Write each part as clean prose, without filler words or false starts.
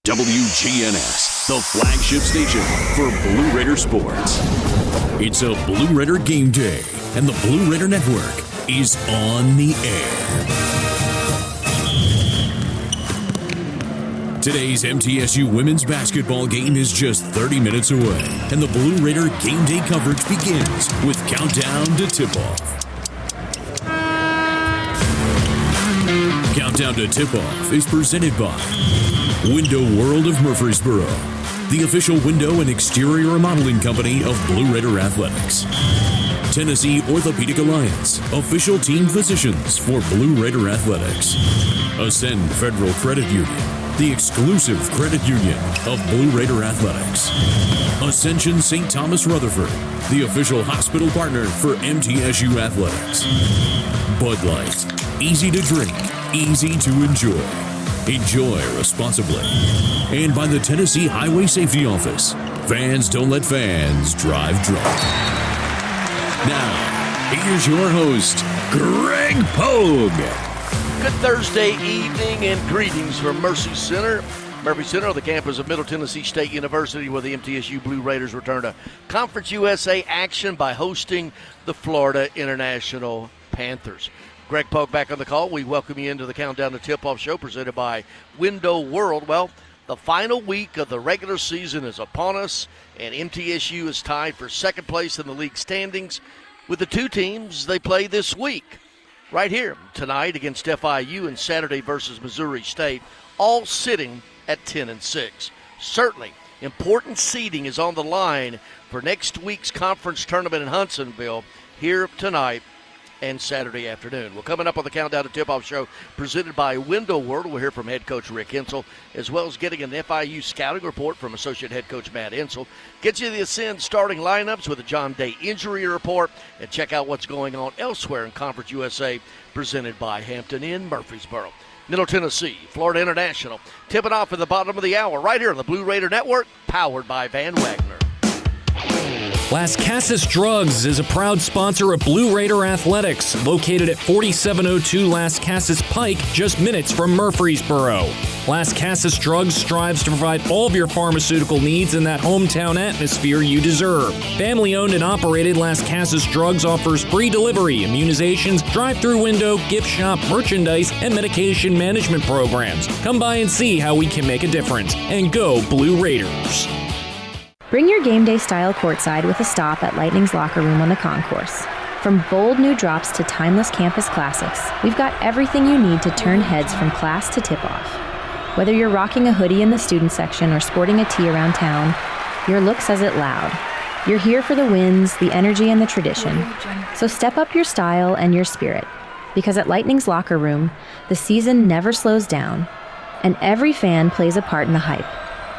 WGNS, the flagship station for Blue Raider sports. It's a Blue Raider game day, and the Blue Raider Network is on the air. Today's MTSU women's basketball game is just 30 minutes away, and the Blue Raider game day coverage begins with countdown to tip-off. Countdown to Tip-Off is presented by Window World of Murfreesboro, the official window and exterior remodeling company of Blue Raider Athletics. Tennessee Orthopedic Alliance, official team physicians for Blue Raider Athletics. Ascend Federal Credit Union, the exclusive credit union of Blue Raider Athletics. Ascension St. Thomas Rutherford, the official hospital partner for MTSU Athletics. Bud Light, easy to drink, easy to enjoy. Enjoy responsibly. And by the Tennessee Highway Safety Office, fans don't let fans drive drunk. Now, here's your host, Greg Pogue. Good Thursday evening and greetings from Murphy Center, the campus of Middle Tennessee State University, where the MTSU Blue Raiders return to Conference USA action by hosting the Florida International Panthers. Greg Pogue back on the call. We welcome you into the Countdown to Tip-Off show presented by Window World. Well, the final week of the regular season is upon us, and MTSU is tied for second place in the league standings with the two teams they play this week. Right here tonight against FIU and Saturday versus Missouri State, all sitting at 10-6. Certainly, important seeding is on the line for next week's conference tournament in Hudsonville here tonight and Saturday afternoon. Well, coming up on the Countdown to Tip-Off show presented by Window World, we'll hear from head coach Rick Hensel, as well as getting an FIU scouting report from associate head coach Matt Insel. Get you the Ascend starting lineups with a John Day injury report, and check out what's going on elsewhere in Conference USA presented by Hampton Inn, Murfreesboro. Middle Tennessee, Florida International, tipping off at the bottom of the hour right here on the Blue Raider Network, powered by Van Wagner. Las Casas Drugs is a proud sponsor of Blue Raider Athletics, located at 4702 Las Casas Pike, just minutes from Murfreesboro. Las Casas Drugs strives to provide all of your pharmaceutical needs in that hometown atmosphere you deserve. Family-owned and operated, Las Casas Drugs offers free delivery, immunizations, drive-through window, gift shop, merchandise, and medication management programs. Come by and see how we can make a difference. And go Blue Raiders! Bring your game day style courtside with a stop at Lightning's Locker Room on the concourse. From bold new drops to timeless campus classics, we've got everything you need to turn heads from class to tip-off. Whether you're rocking a hoodie in the student section or sporting a tee around town, your look says it loud. You're here for the wins, the energy, and the tradition. So step up your style and your spirit, because at Lightning's Locker Room, the season never slows down, and every fan plays a part in the hype.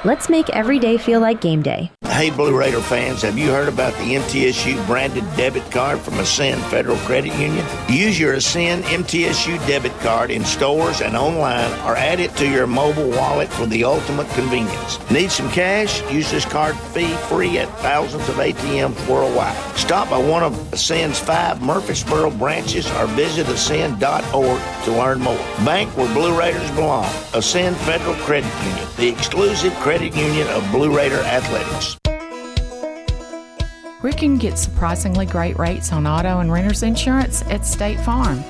Let's make every day feel like game day. Hey, Blue Raider fans, have you heard about the MTSU branded debit card from Ascend Federal Credit Union? Use your Ascend MTSU debit card in stores and online, or add it to your mobile wallet for the ultimate convenience. Need some cash? Use this card fee-free at thousands of ATMs worldwide. Stop by one of Ascend's 5 Murfreesboro branches or visit ascend.org to learn more. Bank where Blue Raiders belong. Ascend Federal Credit Union, the exclusive credit union of Blue Raider Athletics. We can get surprisingly great rates on auto and renter's insurance at State Farm.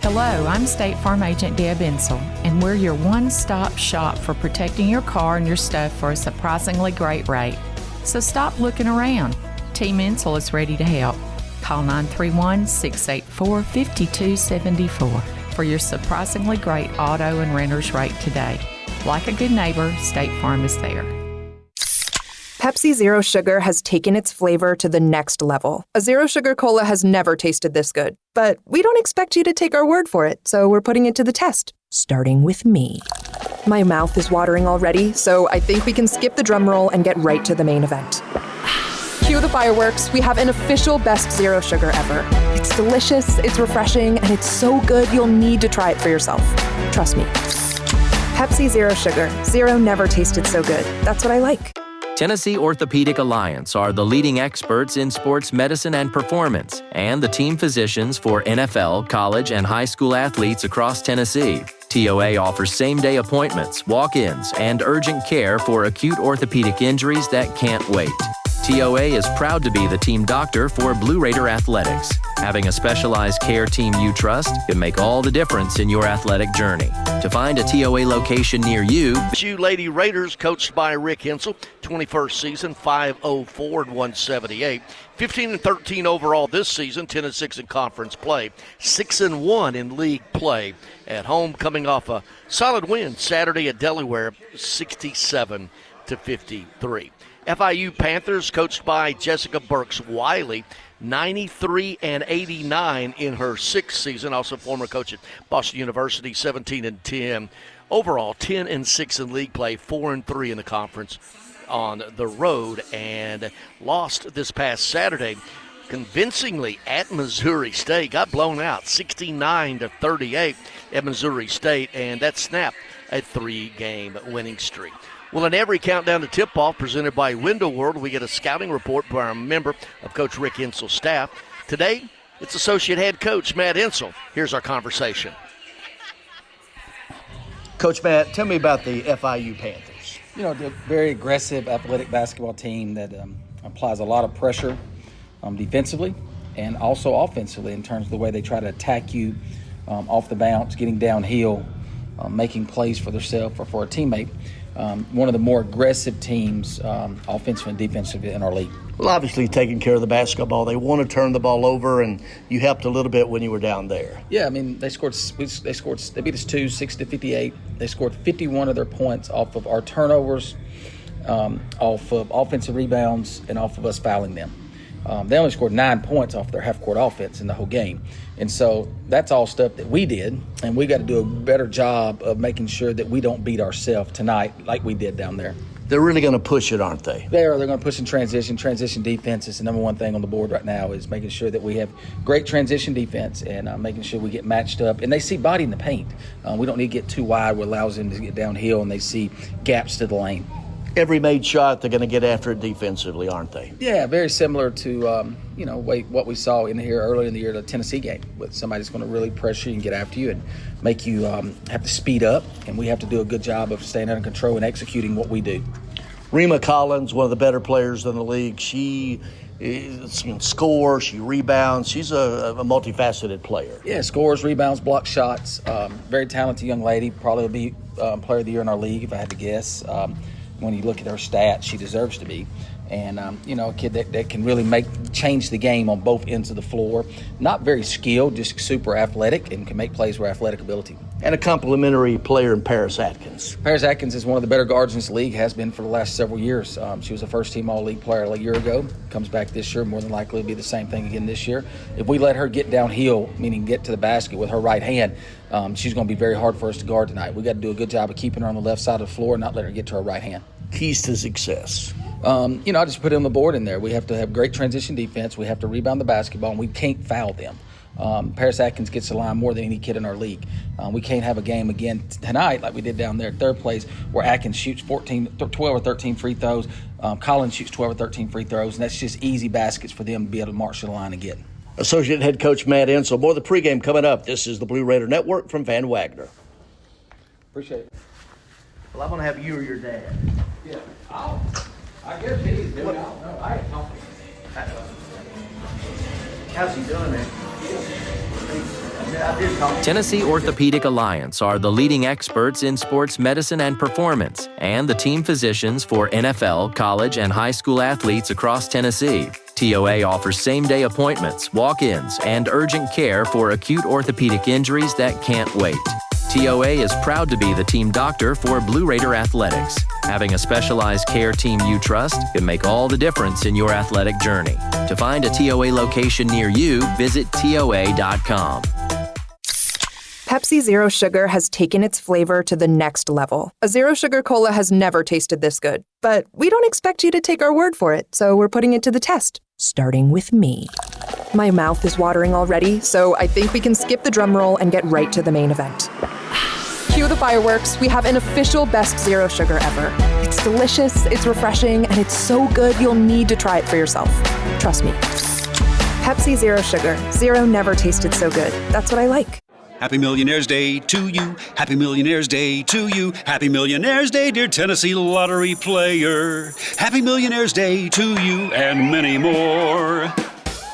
Hello, I'm State Farm Agent Deb Insel, and we're your one-stop shop for protecting your car and your stuff for a surprisingly great rate. So stop looking around. Team Insel is ready to help. Call 931-684-5274 for your surprisingly great auto and renter's rate today. Like a good neighbor, State Farm is there. Pepsi Zero Sugar has taken its flavor to the next level. A Zero Sugar Cola has never tasted this good. But we don't expect you to take our word for it, so we're putting it to the test, starting with me. My mouth is watering already, so I think we can skip the drum roll and get right to the main event. Cue the fireworks. We have an official best Zero Sugar ever. It's delicious, it's refreshing, and it's so good you'll need to try it for yourself. Trust me. Pepsi Zero Sugar. Zero never tasted so good. That's what I like. Tennessee Orthopedic Alliance are the leading experts in sports medicine and performance, and the team physicians for NFL, college, and high school athletes across Tennessee. TOA offers same-day appointments, walk-ins, and urgent care for acute orthopedic injuries that can't wait. TOA is proud to be the team doctor for Blue Raider Athletics. Having a specialized care team you trust can make all the difference in your athletic journey. To find a TOA location near you, FIU Lady Raiders, coached by Rick Hensel, 21st season, 504 and 178. 15-13 overall this season, 10-6 in conference play, 6-1 in league play. At home, coming off a solid win Saturday at Delaware, 67-53. FIU Panthers, coached by Jessica Burks-Wiley, 93-89 in her sixth season. Also former coach at Boston University, 17-10. Overall, 10-6 in league play, 4-3 in the conference on the road, and lost this past Saturday convincingly at Missouri State. Got blown out 69-38 at Missouri State, and that snapped a 3-game winning streak. Well, in every countdown to tip-off presented by Window World, we get a scouting report by a member of Coach Rick Hensel's staff. Today, it's Associate Head Coach Matt Hensel. Here's our conversation. Coach Matt, tell me about the FIU Panthers. You know, they're a very aggressive athletic basketball team that applies a lot of pressure defensively and also offensively in terms of the way they try to attack you off the bounce, getting downhill, making plays for themselves or for a teammate. One of the more aggressive teams, offensive and defensive, in our league. Well, obviously taking care of the basketball. They want to turn the ball over, and you helped a little bit when you were down there. Yeah, I mean, they beat us 60-58. They scored 51 of their points off of our turnovers, off of offensive rebounds, and off of us fouling them. They only scored 9 points off their half-court offense in the whole game. And so that's all stuff that we did, and we got to do a better job of making sure that we don't beat ourselves tonight like we did down there. They're really going to push it, aren't they? They are. They're going to push in transition. Transition defense is the number one thing on the board right now, is making sure that we have great transition defense and making sure we get matched up. And they see body in the paint. We don't need to get too wide, what allows them to get downhill, and they see gaps to the lane. Every made shot, they're going to get after it defensively, aren't they? Yeah, very similar to what we saw in here earlier in the year, the Tennessee game, with somebody that's going to really pressure you and get after you and make you have to speed up, and we have to do a good job of staying under control and executing what we do. Rima Collins, one of the better players in the league, she scores, she rebounds. She's a multifaceted player. Yeah, scores, rebounds, blocks shots. Very talented young lady. Probably will be player of the year in our league if I had to guess. When you look at her stats, she deserves to be. And, a kid that can really change the game on both ends of the floor. Not very skilled, just super athletic, and can make plays with athletic ability. And a complimentary player in Paris Atkins. Paris Atkins is one of the better guards in this league, has been for the last several years. She was a first-team All-League player a year ago. Comes back this year, more than likely will be the same thing again this year. If we let her get downhill, meaning get to the basket with her right hand, she's going to be very hard for us to guard tonight. We got to do a good job of keeping her on the left side of the floor and not let her get to her right hand. Keys to success. I just put it on the board in there. We have to have great transition defense. We have to rebound the basketball, and we can't foul them. Paris Atkins gets the line more than any kid in our league. We can't have a game again tonight like we did down there at third place where Atkins shoots 12 or 13 free throws. Collins shoots 12 or 13 free throws, and that's just easy baskets for them to be able to march to the line and get. Associate Head Coach Matt Hensel. More of the pregame coming up. This is the Blue Raider Network from Van Wagner. Appreciate it. Well, I'm going to have you or your dad. Yeah, I guess he is doing it. I don't know. I ain't talking. How's he doing, man? Tennessee Orthopedic Alliance are the leading experts in sports medicine and performance, and the team physicians for NFL, college, and high school athletes across Tennessee. TOA offers same-day appointments, walk-ins, and urgent care for acute orthopedic injuries that can't wait. TOA is proud to be the team doctor for Blue Raider Athletics. Having a specialized care team you trust can make all the difference in your athletic journey. To find a TOA location near you, visit TOA.com. Pepsi Zero Sugar has taken its flavor to the next level. A Zero Sugar Cola has never tasted this good. But we don't expect you to take our word for it, so we're putting it to the test. Starting with me. My mouth is watering already, so I think we can skip the drum roll and get right to the main event. Cue the fireworks. We have an official best Zero Sugar ever. It's delicious, it's refreshing, and it's so good you'll need to try it for yourself. Trust me. Pepsi Zero Sugar. Zero never tasted so good. That's what I like. Happy Millionaire's Day to you. Happy Millionaire's Day to you. Happy Millionaire's Day, dear Tennessee lottery player. Happy Millionaire's Day to you and many more.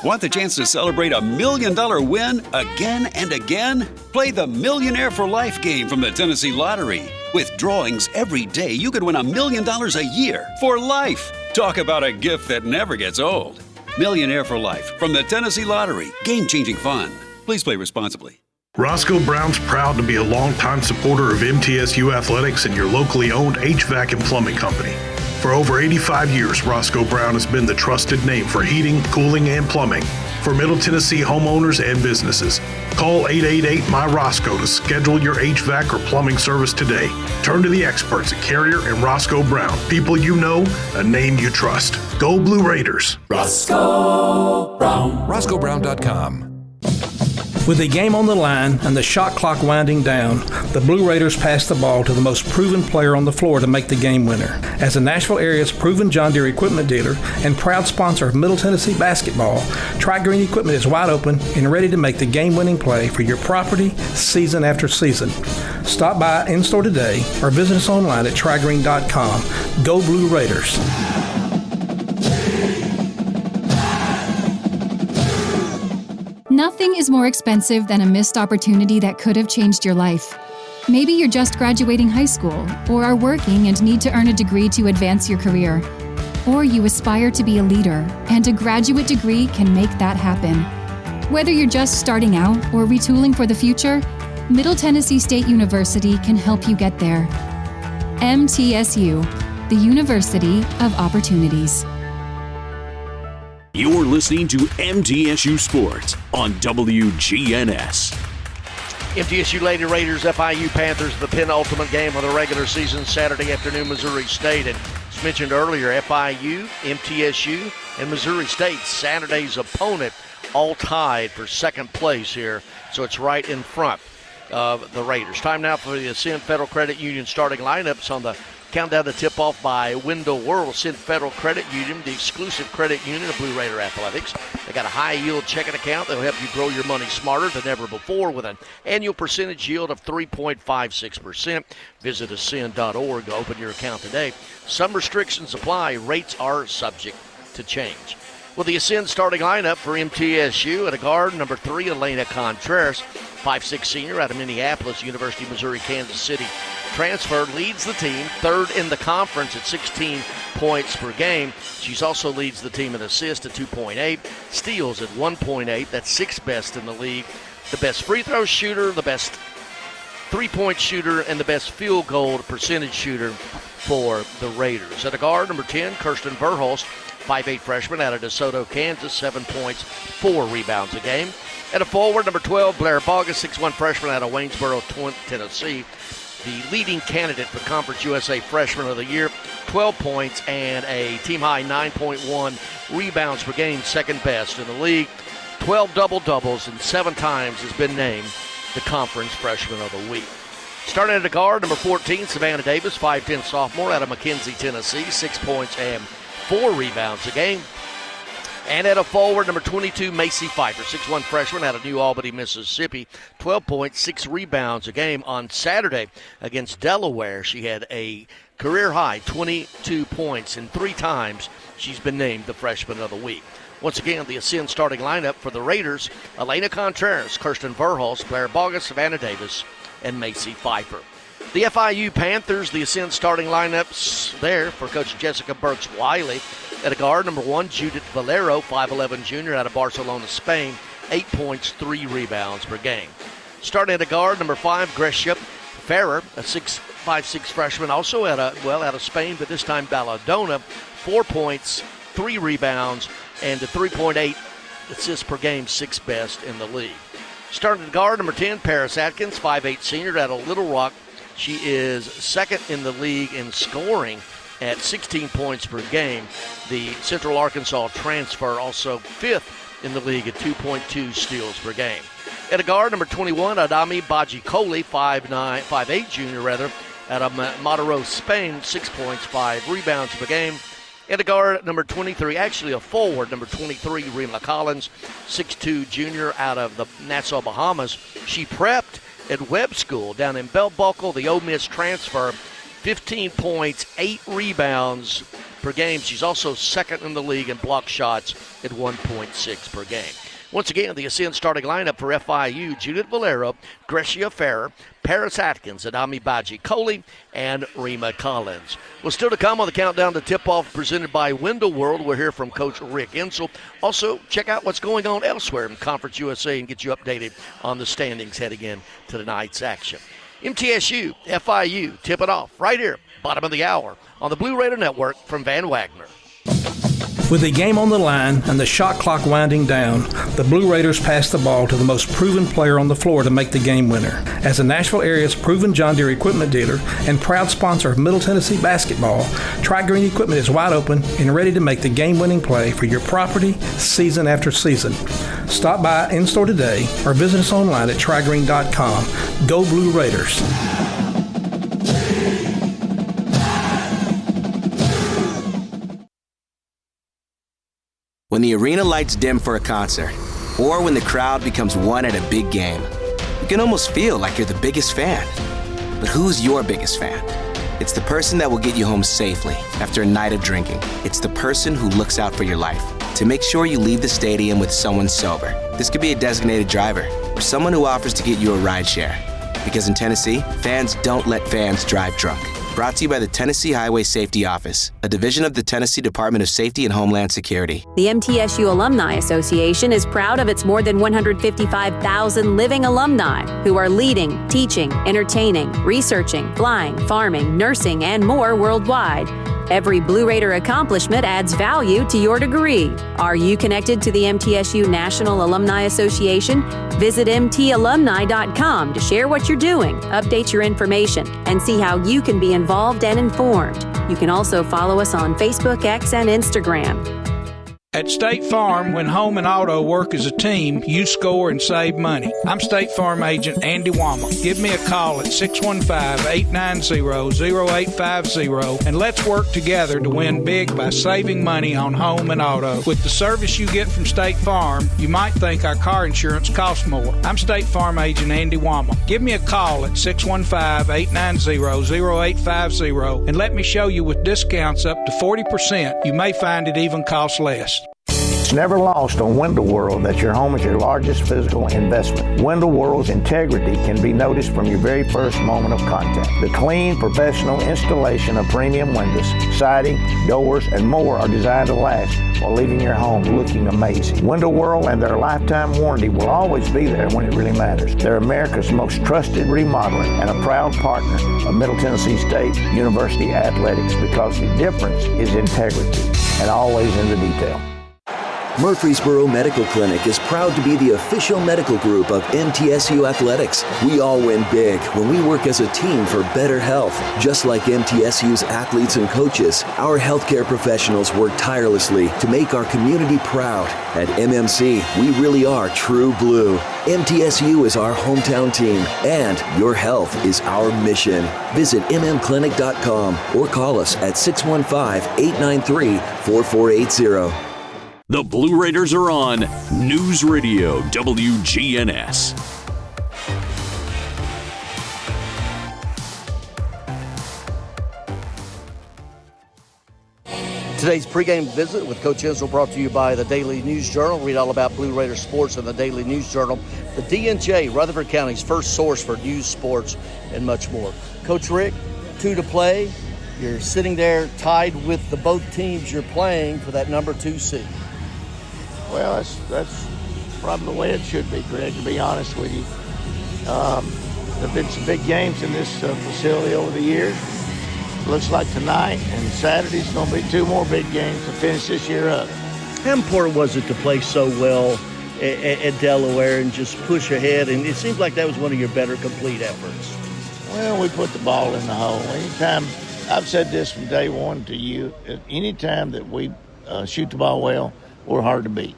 Want the chance to celebrate a $1 million win again and again? Play the Millionaire for Life game from the Tennessee Lottery. With drawings every day, you could win $1 million a year for life. Talk about a gift that never gets old. Millionaire for Life from the Tennessee Lottery. Game-changing fun. Please play responsibly. Roscoe Brown's proud to be a longtime supporter of MTSU athletics and your locally owned HVAC and plumbing company. For over 85 years, Roscoe Brown has been the trusted name for heating, cooling, and plumbing for Middle Tennessee homeowners and businesses. Call 888-MY-ROSCOE to schedule your HVAC or plumbing service today. Turn to the experts at Carrier and Roscoe Brown. People you know, a name you trust. Go Blue Raiders. Roscoe Brown. RoscoeBrown.com. With the game on the line and the shot clock winding down, the Blue Raiders pass the ball to the most proven player on the floor to make the game winner. As the Nashville area's proven John Deere equipment dealer and proud sponsor of Middle Tennessee basketball, Tri-Green Equipment is wide open and ready to make the game-winning play for your property season after season. Stop by in-store today or visit us online at trigreen.com. Go Blue Raiders. Nothing is more expensive than a missed opportunity that could have changed your life. Maybe you're just graduating high school, or are working and need to earn a degree to advance your career. Or you aspire to be a leader, and a graduate degree can make that happen. Whether you're just starting out or retooling for the future, Middle Tennessee State University can help you get there. MTSU, the University of Opportunities. You're listening to MTSU Sports on WGNS. MTSU Lady Raiders, FIU Panthers, the penultimate game of the regular season, Saturday afternoon, Missouri State. And as mentioned earlier, FIU, MTSU, and Missouri State, Saturday's opponent, all tied for second place here. So it's right in front of the Raiders. Time now for the Ascend Federal Credit Union starting lineups on the countdown to tip-off by Window World. Ascend Federal Credit Union, the exclusive credit union of Blue Raider Athletics. They got a high-yield checking account that will help you grow your money smarter than ever before with an annual percentage yield of 3.56%. Visit ascend.org to open your account today. Some restrictions apply. Rates are subject to change. Well, the Ascend starting lineup for MTSU at a guard, number 3, Elena Contreras, 5'6" senior out of Minneapolis, University of Missouri, Kansas City. Transfer, leads the team, third in the conference at 16 points per game. She's also leads the team in assists at 2.8, steals at 1.8. That's sixth best in the league. The best free throw shooter, the best three-point shooter, and the best field goal percentage shooter for the Raiders. At a guard, number 10, Kirsten Verhulst, 5'8" freshman out of DeSoto, Kansas, 7 points, 4 rebounds a game. At a forward, number 12, Blair Bogus, 6'1" freshman out of Waynesboro, Tennessee, the leading candidate for Conference USA Freshman of the Year, 12 points and a team-high 9.1 rebounds per game, second best in the league, 12 double-doubles, and 7 times has been named the Conference Freshman of the Week. Starting at a guard, number 14, Savannah Davis, 5'10" sophomore out of McKenzie, Tennessee, 6 points and 4 rebounds a game. And at a forward, number 22, Macy Pfeiffer, 6'1" freshman out of New Albany, Mississippi, 12 points, 6 rebounds a game. On Saturday against Delaware, she had a career-high 22 points, and 3 times she's been named the Freshman of the Week. Once again, the Ascend starting lineup for the Raiders, Elena Contreras, Kirsten Verhulst, Blair Bogus, Savannah Davis, and Macy Pfeiffer. The FIU Panthers, the Ascend starting lineups there for Coach Jessica Burks-Wiley. At a guard, number 1, Judith Valero, 5'11" junior out of Barcelona, Spain, 8 points, 3 rebounds per game. Starting at a guard, number 5, Grecia Ferrer, a 5'6" freshman, also out of Spain, but this time Balladona, 4 points, 3 rebounds, and a 3.8 assists per game, 6th best in the league. Starting at guard, number 10, Paris Atkins, 5'8" senior out of Little Rock. She is second in the league in scoring at 16 points per game. The Central Arkansas transfer also 5th in the league at 2.2 steals per game. At a guard, number 21, Adami Bajikoli, 5'8" junior out of Mataró, Spain, 6 points, 5 rebounds per game. And a guard, number 23, actually a forward, number 23, Rima Collins, 6'2", junior out of the Nassau, Bahamas. She prepped at Webb School down in Belt Buckle, the Ole Miss transfer. 15 points, 8 rebounds per game. She's also second in the league in block shots at 1.6 per game. Once again, the Ascend starting lineup for FIU: Judith Valero, Grecia Ferrer, Paris Atkins, Adami Baji Coley, and Rima Collins. Well, still to come on the countdown to tip-off presented by Window World. We'll hear from Coach Rick Insel. Also, check out what's going on elsewhere in Conference USA and get you updated on the standings heading in to tonight's action. MTSU, FIU, tip it off right here, bottom of the hour, on the Blue Raider Network from Van Wagner. With the game on the line and the shot clock winding down, the Blue Raiders pass the ball to the most proven player on the floor to make the game winner. As the Nashville area's proven John Deere equipment dealer and proud sponsor of Middle Tennessee basketball, Tri-Green Equipment is wide open and ready to make the game-winning play for your property season after season. Stop by in-store today or visit us online at trigreen.com. Go Blue Raiders! When the arena lights dim for a concert, or when the crowd becomes one at a big game, you can almost feel like you're the biggest fan. But who's your biggest fan? It's the person that will get you home safely after a night of drinking. It's the person who looks out for your life to make sure you leave the stadium with someone sober. This could be a designated driver or someone who offers to get you a ride share. Because in Tennessee, fans don't let fans drive drunk. Brought to you by the Tennessee Highway Safety Office, a division of the Tennessee Department of Safety and Homeland Security. The MTSU Alumni Association is proud of its more than 155,000 living alumni who are leading, teaching, entertaining, researching, flying, farming, nursing, and more worldwide. Every Blue Raider accomplishment adds value to your degree. Are you connected to the MTSU National Alumni Association? Visit mtalumni.com to share what you're doing, update your information, and see how you can be involved and informed. You can also follow us on Facebook, X, and Instagram. At State Farm, when home and auto work as a team, you score and save money. I'm State Farm agent Andy Wama. Give me a call at 615-890-0850 and let's work together to win big by saving money on home and auto. With the service you get from State Farm, you might think our car insurance costs more. I'm State Farm agent Andy Wama. Give me a call at 615-890-0850 and let me show you with discounts up to 40%. You may find it even costs less. It's never lost on Window World that your home is your largest physical investment. Window World's integrity can be noticed from your very first moment of contact. The clean, professional installation of premium windows, siding, doors, and more are designed to last while leaving your home looking amazing. Window World and their lifetime warranty will always be there when it really matters. They're America's most trusted remodeler and a proud partner of Middle Tennessee State University Athletics because the difference is integrity and always in the detail. Murfreesboro Medical Clinic is proud to be the official medical group of MTSU Athletics. We all win big when we work as a team for better health. Just like MTSU's athletes and coaches, our healthcare professionals work tirelessly to make our community proud. At MMC, we really are true blue. MTSU is our hometown team, and your health is our mission. Visit mmclinic.com or call us at 615-893-4480. The Blue Raiders are on News Radio WGNS. Today's pregame visit with Coach Insel brought to you by the Daily News Journal. Read all about Blue Raider sports in the Daily News Journal. The D&J, Rutherford County's first source for news, sports, and much more. Coach Rick, 2 to play. You're sitting there tied with the both teams you're playing for that number 2 seed. Well, that's probably the way it should be, Greg, to be honest with you. There have been some big games in this facility over the years. Looks like tonight and Saturday's going to be 2 more big games to finish this year up. How important was it to play so well at Delaware and just push ahead? And it seems like that was one of your better complete efforts. Well, we put the ball in the hole. Anytime, I've said this from day one to you, anytime that we shoot the ball well, we're hard to beat.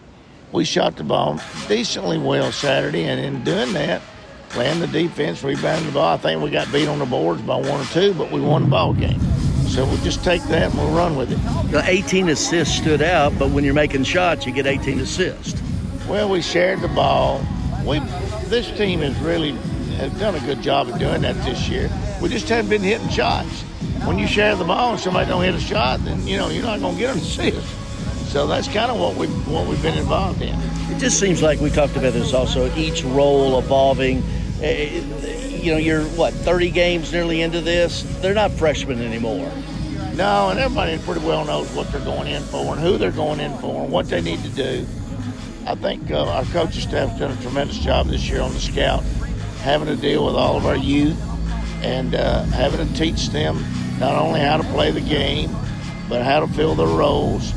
We shot the ball decently well Saturday, and in doing that, playing the defense, rebounding the ball, I think we got beat on the boards by 1 or 2, but we won the ball game. So we'll just take that and we'll run with it. The 18 assists stood out, but when you're making shots, you get 18 assists. Well, we shared the ball. This team has done a good job of doing that this year. We just haven't been hitting shots. When you share the ball and somebody don't hit a shot, then you're not going to get an assist. So that's kind of what we've been involved in. It just seems like we talked about this also. Each role evolving. You're 30 games nearly into this. They're not freshmen anymore. No, and everybody pretty well knows what they're going in for and who they're going in for and what they need to do. I think our coaching staff's done a tremendous job this year on the scout, having to deal with all of our youth and having to teach them not only how to play the game, but how to fill their roles,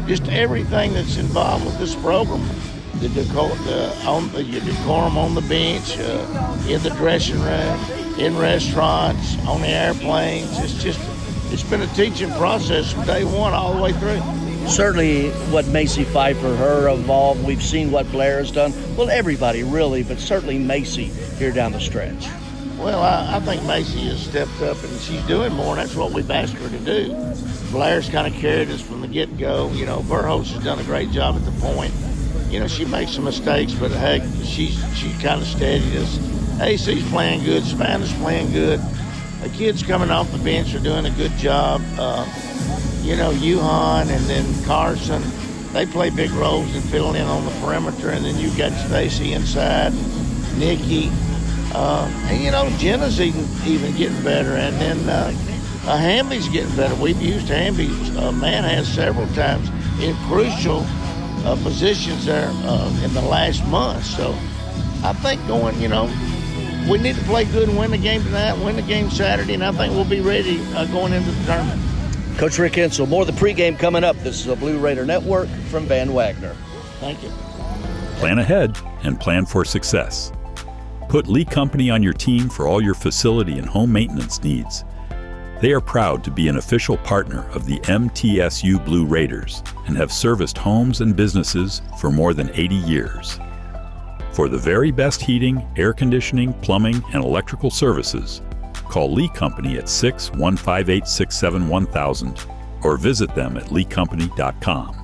just everything that's involved with this program. Your decorum on the bench, in the dressing room, in restaurants, on the airplanes. It's been a teaching process from day one all the way through. Certainly what Macy Pfeiffer, her evolved. We've seen what Blair has done. Well, everybody really, but certainly Macy here down the stretch. Well, I think Macy has stepped up and she's doing more, and that's what we've asked her to do. Blair's kind of carried us from the get-go. Verhulst has done a great job at the point. She makes some mistakes, but heck, she kind of steadied us. AC's playing good, Savannah's playing good. The kids coming off the bench are doing a good job. Yuhan and then Carson, they play big roles in filling in on the perimeter, and then you've got Stacy inside, Nikki, and Jenna's even getting better, and then Hamby's getting better. We've used Hamby, has several times in crucial positions there in the last month. So I think we need to play good and win the game tonight, win the game Saturday, and I think we'll be ready going into the tournament. Coach Rick Hensel, more of the pregame coming up. This is the Blue Raider Network from Van Wagner. Thank you. Plan ahead and plan for success. Put Lee Company on your team for all your facility and home maintenance needs. They are proud to be an official partner of the MTSU Blue Raiders and have serviced homes and businesses for more than 80 years. For the very best heating, air conditioning, plumbing, and electrical services, call Lee Company at 615-867-1000 or visit them at leecompany.com.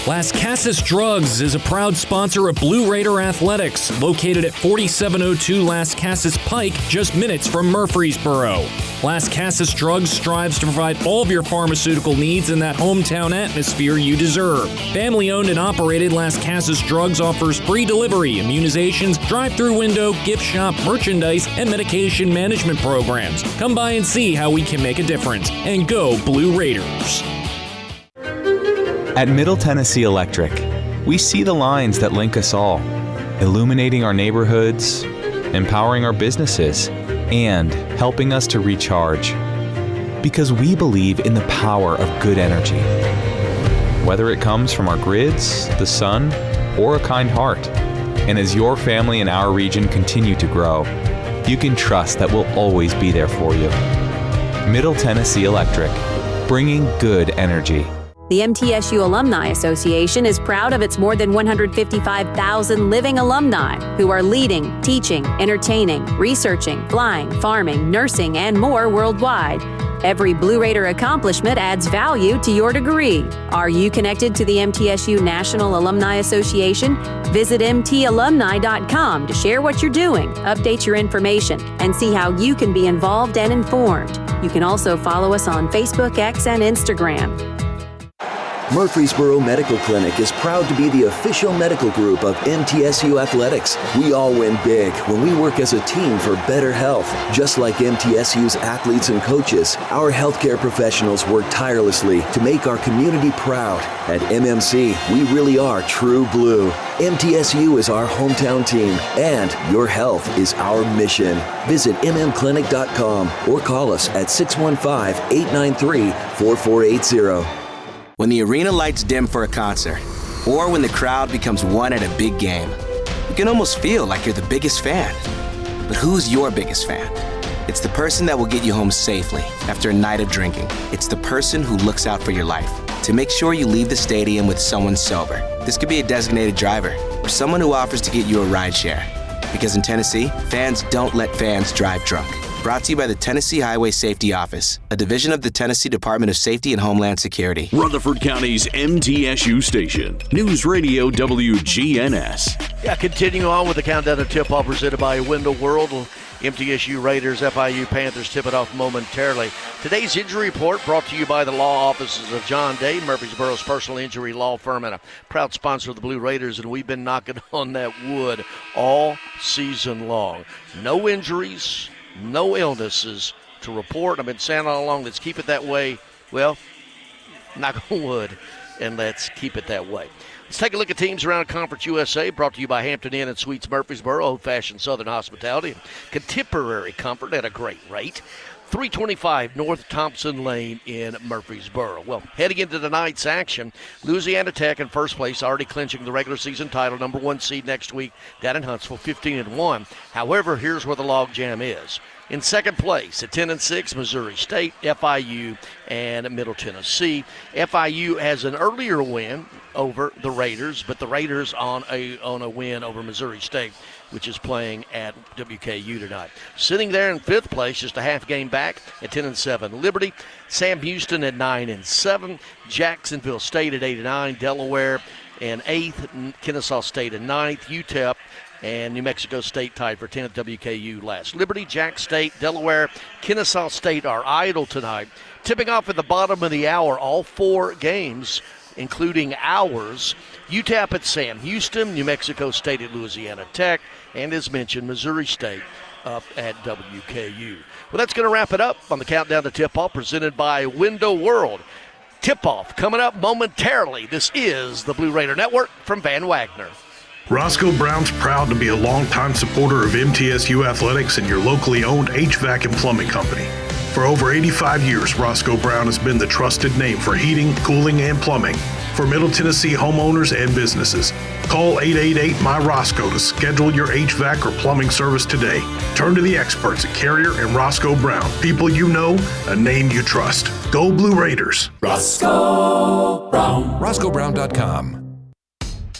Las Casas Drugs is a proud sponsor of Blue Raider Athletics, located at 4702 Las Casas Pike, just minutes from Murfreesboro. Las Casas Drugs strives to provide all of your pharmaceutical needs in that hometown atmosphere you deserve. Family-owned and operated, Las Casas Drugs offers free delivery, immunizations, drive-through window, gift shop, merchandise, and medication management programs. Come by and see how we can make a difference. And go Blue Raiders! At Middle Tennessee Electric, we see the lines that link us all, illuminating our neighborhoods, empowering our businesses, and helping us to recharge. Because we believe in the power of good energy. Whether it comes from our grids, the sun, or a kind heart. And as your family and our region continue to grow, you can trust that we'll always be there for you. Middle Tennessee Electric, bringing good energy. The MTSU Alumni Association is proud of its more than 155,000 living alumni who are leading, teaching, entertaining, researching, flying, farming, nursing, and more worldwide. Every Blue Raider accomplishment adds value to your degree. Are you connected to the MTSU National Alumni Association? Visit mtalumni.com to share what you're doing, update your information, and see how you can be involved and informed. You can also follow us on Facebook, X, and Instagram. Murfreesboro Medical Clinic is proud to be the official medical group of MTSU Athletics. We all win big when we work as a team for better health. Just like MTSU's athletes and coaches, our healthcare professionals work tirelessly to make our community proud. At MMC, we really are true blue. MTSU is our hometown team, and your health is our mission. Visit mmclinic.com or call us at 615-893-4480. When the arena lights dim for a concert, or when the crowd becomes one at a big game, you can almost feel like you're the biggest fan. But who's your biggest fan? It's the person that will get you home safely after a night of drinking. It's the person who looks out for your life to make sure you leave the stadium with someone sober. This could be a designated driver or someone who offers to get you a ride share. Because in Tennessee, fans don't let fans drive drunk. Brought to you by the Tennessee Highway Safety Office, a division of the Tennessee Department of Safety and Homeland Security. Rutherford County's MTSU station, News Radio WGNS. Yeah, continuing on with the countdown to tip-off presented by Window World. MTSU Raiders, FIU Panthers tip it off momentarily. Today's injury report brought to you by the law offices of John Day, Murfreesboro's personal injury law firm and a proud sponsor of the Blue Raiders, and we've been knocking on that wood all season long. No injuries, no illnesses to report. I've been saying all along, let's keep it that way. Well, knock on wood, and let's keep it that way. Let's take a look at teams around Conference USA, brought to you by Hampton Inn and Suites Murfreesboro, old-fashioned Southern hospitality, contemporary comfort at a great rate. 325 North Thompson Lane in Murfreesboro. Well, heading into tonight's action, Louisiana Tech in first place, already clinching the regular season title, number 1 seed next week down in Huntsville, 15-1. However, here's where the logjam is. In second place at 10-6, Missouri State, FIU, and Middle Tennessee. FIU has an earlier win over the Raiders, but the Raiders on a win over Missouri State, which is playing at WKU tonight. Sitting there in fifth place, just a half game back at 10-7, Liberty. Sam Houston at 9-7, Jacksonville State at 8-9, Delaware and 8th, Kennesaw State at 9th, UTEP and New Mexico State tied for 10th, WKU last. Liberty, Jack State, Delaware, Kennesaw State are idle tonight. Tipping off at the bottom of the hour, all 4 games, including ours. UTEP at Sam Houston, New Mexico State at Louisiana Tech, and as mentioned, Missouri State up at WKU. Well, that's going to wrap it up on the Countdown to Tip-Off presented by Window World. Tip-Off coming up momentarily. This is the Blue Raider Network from Van Wagner. Roscoe Brown's proud to be a longtime supporter of MTSU athletics and your locally owned HVAC and plumbing company. For over 85 years, Roscoe Brown has been the trusted name for heating, cooling, and plumbing for Middle Tennessee homeowners and businesses. Call 888-MY-ROSCOE to schedule your HVAC or plumbing service today. Turn to the experts at Carrier and Roscoe Brown. People you know, a name you trust. Go Blue Raiders. Roscoe Brown. RoscoeBrown.com.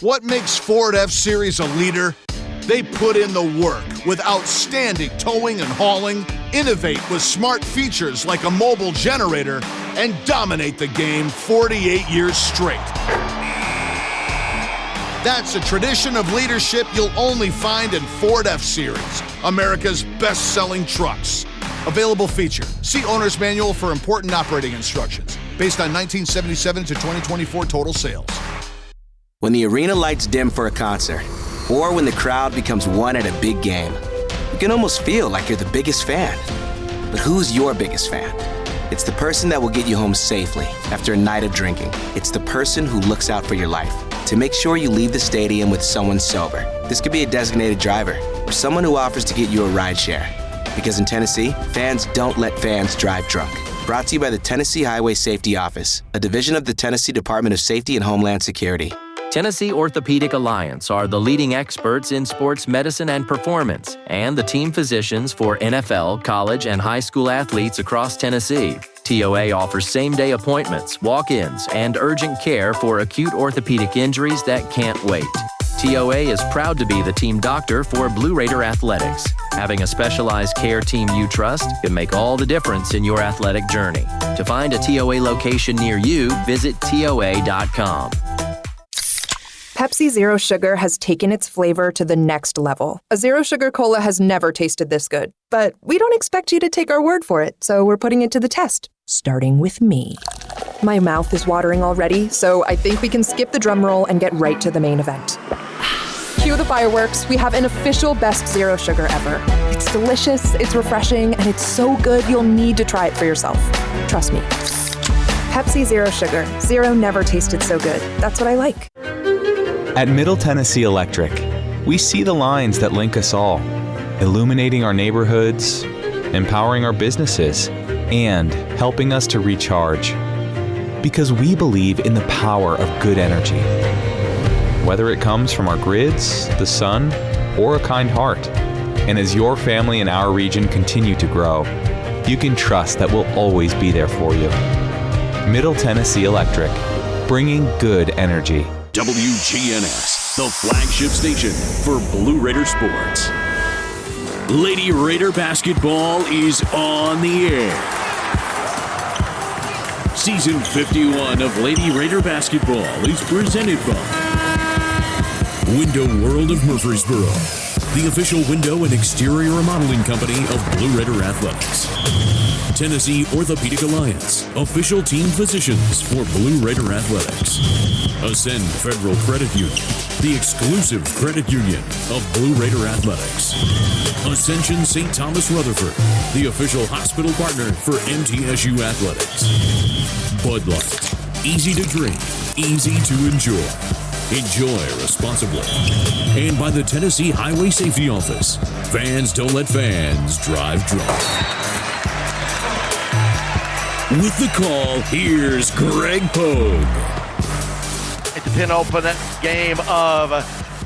What makes Ford F-Series a leader? They put in the work with outstanding towing and hauling, innovate with smart features like a mobile generator, and dominate the game 48 years straight. That's a tradition of leadership you'll only find in Ford F-Series, America's best-selling trucks. Available feature. See Owner's Manual for important operating instructions. Based on 1977 to 2024 total sales. When the arena lights dim for a concert, or when the crowd becomes one at a big game, you can almost feel like you're the biggest fan. But who's your biggest fan? It's the person that will get you home safely after a night of drinking. It's the person who looks out for your life to make sure you leave the stadium with someone sober. This could be a designated driver or someone who offers to get you a ride share. Because in Tennessee, fans don't let fans drive drunk. Brought to you by the Tennessee Highway Safety Office, a division of the Tennessee Department of Safety and Homeland Security. Tennessee Orthopedic Alliance are the leading experts in sports medicine and performance, and the team physicians for NFL, college, and high school athletes across Tennessee. TOA offers same-day appointments, walk-ins, and urgent care for acute orthopedic injuries that can't wait. TOA is proud to be the team doctor for Blue Raider Athletics. Having a specialized care team you trust can make all the difference in your athletic journey. To find a TOA location near you, visit TOA.com. Pepsi Zero Sugar has taken its flavor to the next level. A Zero Sugar Cola has never tasted this good. But we don't expect you to take our word for it, so we're putting it to the test. Starting with me. My mouth is watering already, so I think we can skip the drum roll and get right to the main event. Cue the fireworks. We have an official best Zero Sugar ever. It's delicious, it's refreshing, and it's so good you'll need to try it for yourself. Trust me. Pepsi Zero Sugar. Zero never tasted so good. That's what I like. At Middle Tennessee Electric, we see the lines that link us all, illuminating our neighborhoods, empowering our businesses, and helping us to recharge. Because we believe in the power of good energy. Whether it comes from our grids, the sun, or a kind heart. And as your family and our region continue to grow, you can trust that we'll always be there for you. Middle Tennessee Electric, bringing good energy. WGNS, the flagship station for Blue Raider sports. Lady Raider basketball is on the air. Season 51 of Lady Raider basketball is presented by Window World of Murfreesboro, the official window and exterior remodeling company of Blue Raider Athletics. Tennessee Orthopedic Alliance, official team physicians for Blue Raider Athletics. Ascend Federal Credit Union, the exclusive credit union of Blue Raider Athletics. Ascension St. Thomas Rutherford, the official hospital partner for MTSU Athletics. Bud Light, easy to drink, easy to enjoy. Enjoy responsibly. And by the Tennessee Highway Safety Office, fans don't let fans drive drunk. With the call, here's Greg Pogue. At the penultimate game of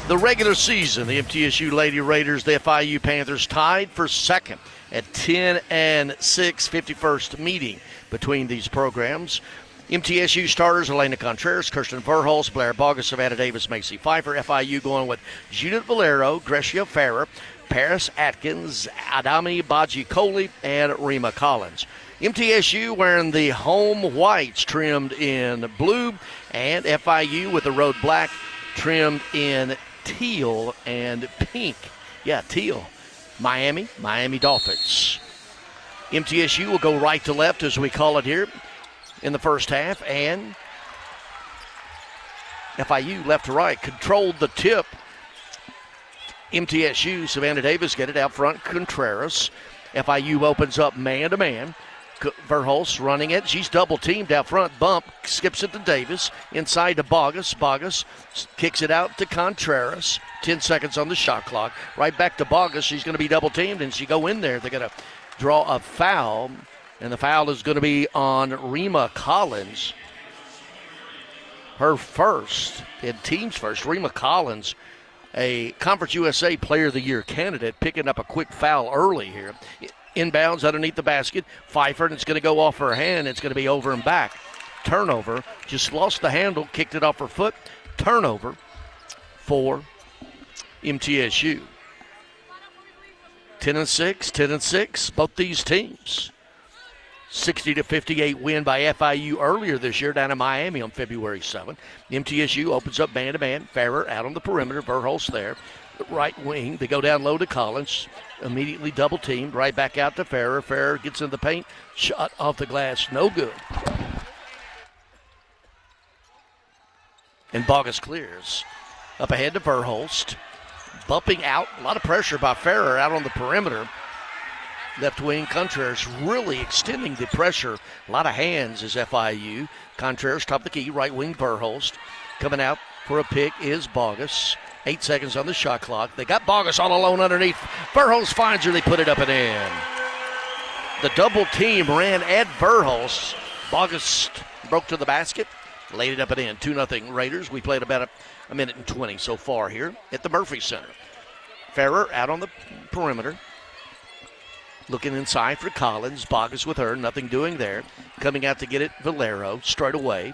the regular season, the MTSU Lady Raiders, the FIU Panthers tied for second at 10-6, 51st meeting between these programs. MTSU starters, Elena Contreras, Kirsten Verholz, Blair Bogus, Savannah Davis, Macy Pfeiffer. FIU going with Judith Valero, Grecia Farrer, Paris Atkins, Adami Baji-Coley, and Rima Collins. MTSU wearing the home whites trimmed in blue, and FIU with the road black trimmed in teal and pink. Yeah, teal. Miami Dolphins. MTSU will go right to left, as we call it here, in the first half, and FIU left to right. Controlled the tip. MTSU, Savannah Davis get it out front, Contreras. FIU opens up man-to-man. Verholz running it. She's double-teamed out front. Bump, skips it to Davis. Inside to Bogus. Bogus kicks it out to Contreras. 10 seconds on the shot clock. Right back to Bogus. She's going to be double-teamed, and she go in there. They're going to draw a foul, and the foul is going to be on Rima Collins. Her first, and team's first. Rima Collins, a Conference USA Player of the Year candidate, picking up a quick foul early here. Inbounds underneath the basket. Pfeiffer, and it's going to go off her hand. It's going to be over and back. Turnover. Just lost the handle, kicked it off her foot. Turnover for MTSU. 10-6, 10-6, both these teams. 60-58 win by FIU earlier this year down in Miami on February 7th. MTSU opens up man-to-man. Farrer out on the perimeter. Verholz there. The right wing. They go down low to Collins. Immediately double-teamed. Right back out to Farrer. Farrer gets in the paint. Shot off the glass. No good. And Bogus clears. Up ahead to Verholst. Bumping out. A lot of pressure by Farrer out on the perimeter. Left wing, Contreras really extending the pressure. A lot of hands is FIU. Contreras top of the key. Right wing, Verholst. Coming out for a pick is Bogus. 8 seconds on the shot clock. They got Bogus all alone underneath. Verholst finds her. They put it up and in. The double team ran at Verholst. Bogus broke to the basket. Laid it up and in. 2-0 Raiders. We played about a minute and 20 so far here at the Murphy Center. Farrer out on the perimeter. Looking inside for Collins. Bogus with her. Nothing doing there. Coming out to get it, Valero. Straight away.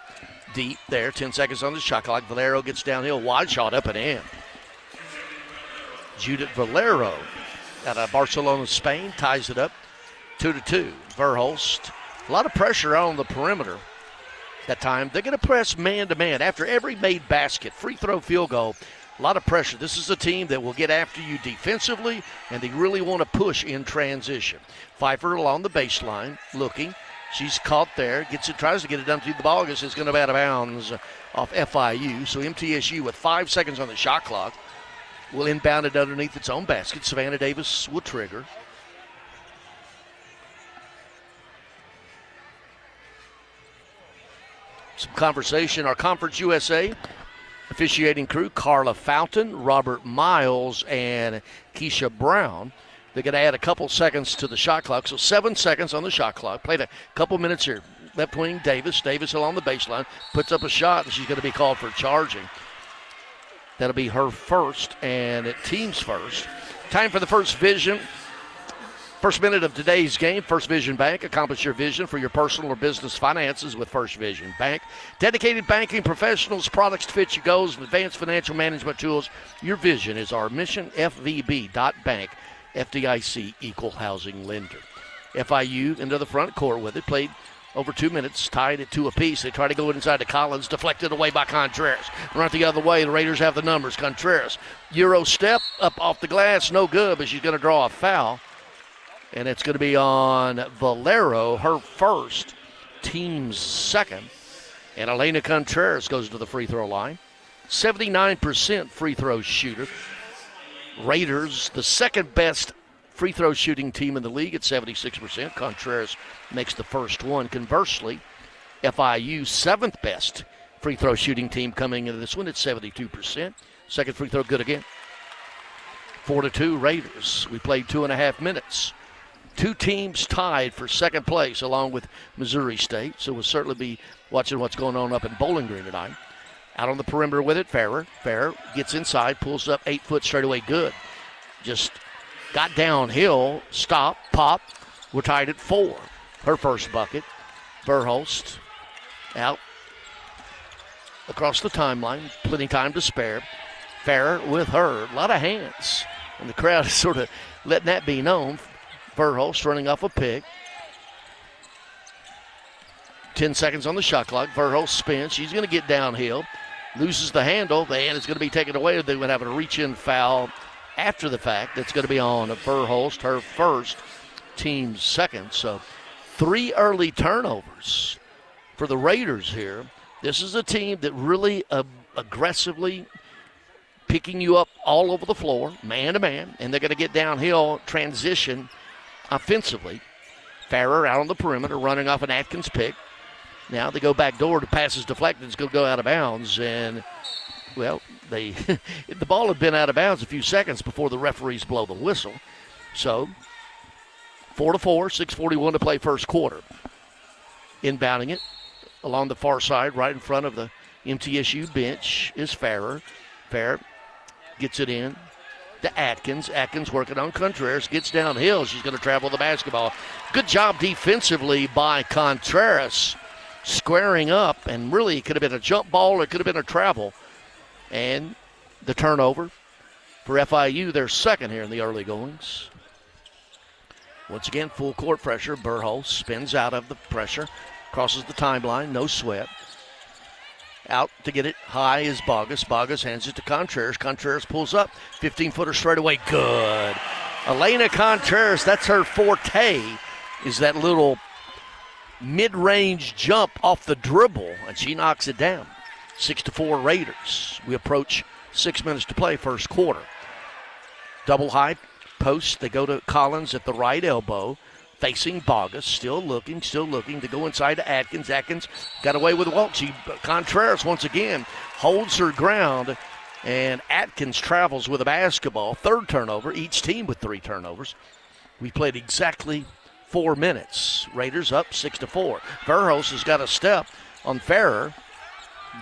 Deep there. 10 seconds on the shot clock. Valero gets downhill. Wide shot up and in. Judith Valero out of Barcelona, Spain. Ties it up. 2-2. Verholst. A lot of pressure on the perimeter that time. They're going to press man-to-man. After every made basket, free throw, field goal, a lot of pressure. This is a team that will get after you defensively, and they really want to push in transition. Pfeiffer along the baseline, looking. She's caught there. Gets it, tries to get it done through the ball. It's going to be out of bounds off FIU. So MTSU with 5 seconds on the shot clock will inbound it underneath its own basket. Savannah Davis will trigger. Some conversation. Our Conference USA officiating crew, Carla Fountain, Robert Miles, and Keisha Brown. They're going to add a couple seconds to the shot clock, so 7 seconds on the shot clock. Played a couple minutes here. Left wing, Davis. Davis along the baseline. Puts up a shot, and she's going to be called for charging. That'll be her first, and team's first. Time for the First Vision. First minute of today's game, First Vision Bank. Accomplish your vision for your personal or business finances with First Vision Bank. Dedicated banking professionals, products to fit your goals, and advanced financial management tools. Your vision is our mission, fvb.bank. FDIC equal housing lender. FIU into the front court with it, played over 2 minutes, tied at 2 apiece. They try to go inside to Collins, deflected away by Contreras. Run it the other way, the Raiders have the numbers. Contreras, Euro step up off the glass, no good, but she's going to draw a foul. And it's going to be on Valero, her first, team's second. And Elena Contreras goes to the free throw line. 79% free throw shooter. Raiders, the second best free throw shooting team in the league at 76%. Contreras makes the first one. Conversely, FIU, seventh best free throw shooting team coming into this one at 72%. Second free throw good again. 4-2 Raiders. We played 2.5 minutes. Two teams tied for second place along with Missouri State. So we'll certainly be watching what's going on up in Bowling Green tonight. Out on the perimeter with it, Farrer. Farrer gets inside, pulls up 8-foot straightaway good. Just got downhill, stop, pop. We're tied at 4. Her first bucket. Verhulst out across the timeline. Plenty time to spare. Farrer with her. A lot of hands. And the crowd is sort of letting that be known. Verhulst running off a pick. 10 seconds on the shot clock. Verhulst spins. She's going to get downhill. Loses the handle. The hand is going to be taken away. They're going to have a reach-in foul after the fact. That's going to be on Verhulst, her first, team's second. So 3 early turnovers for the Raiders here. This is a team that really aggressively picking you up all over the floor, man to man, and they're going to get downhill, transition offensively. Farrer out on the perimeter, running off an Atkins pick. Now they go back door. The pass is deflected. It's going to go out of bounds. And, well, the ball had been out of bounds a few seconds before the referees blow the whistle. So 4-4, 6:41 to play first quarter. Inbounding it along the far side, right in front of the MTSU bench, is Farrer. Farrer gets it in to Atkins. Atkins working on Contreras. Gets downhill. She's going to travel the basketball. Good job defensively by Contreras. Squaring up, and really it could have been a jump ball or it could have been a travel. And the turnover for FIU, their second here in the early goings. Once again, full court pressure. Verhulst spins out of the pressure. Crosses the timeline. No sweat. Out to get it high is Bogus. Bogus hands it to Contreras. Contreras pulls up. 15-footer straight away. Good. Elena Contreras, that's her forte, is that little mid-range jump off the dribble, and she knocks it down. 6-4 Raiders. We approach 6 minutes to play first quarter. Double high post. They go to Collins at the right elbow. Facing Bogus, still looking to go inside to Atkins. Atkins got away with a walk. Contreras once again holds her ground, and Atkins travels with a basketball. Third turnover, each team with 3 turnovers. We played exactly 4 minutes. Raiders up 6-4. Verhulst has got a step on Farrer.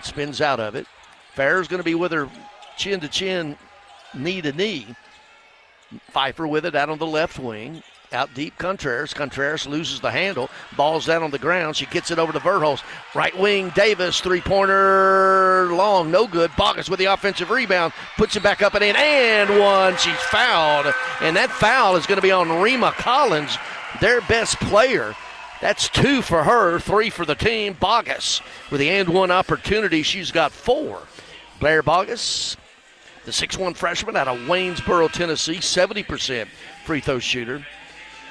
Spins out of it. Farrer's going to be with her chin to chin, knee to knee. Pfeiffer with it out on the left wing. Out deep, Contreras. Contreras loses the handle. Ball's down on the ground. She gets it over to Verhulst. Right wing, Davis. Three-pointer long. No good. Bogus with the offensive rebound. Puts it back up and in. And one. She's fouled. And that foul is going to be on Rima Collins, their best player. That's 2 for her, 3 for the team. Bogus with the and one opportunity. She's got 4. Blair Bogus, the 6'1 freshman out of Waynesboro, Tennessee, 70% free throw shooter.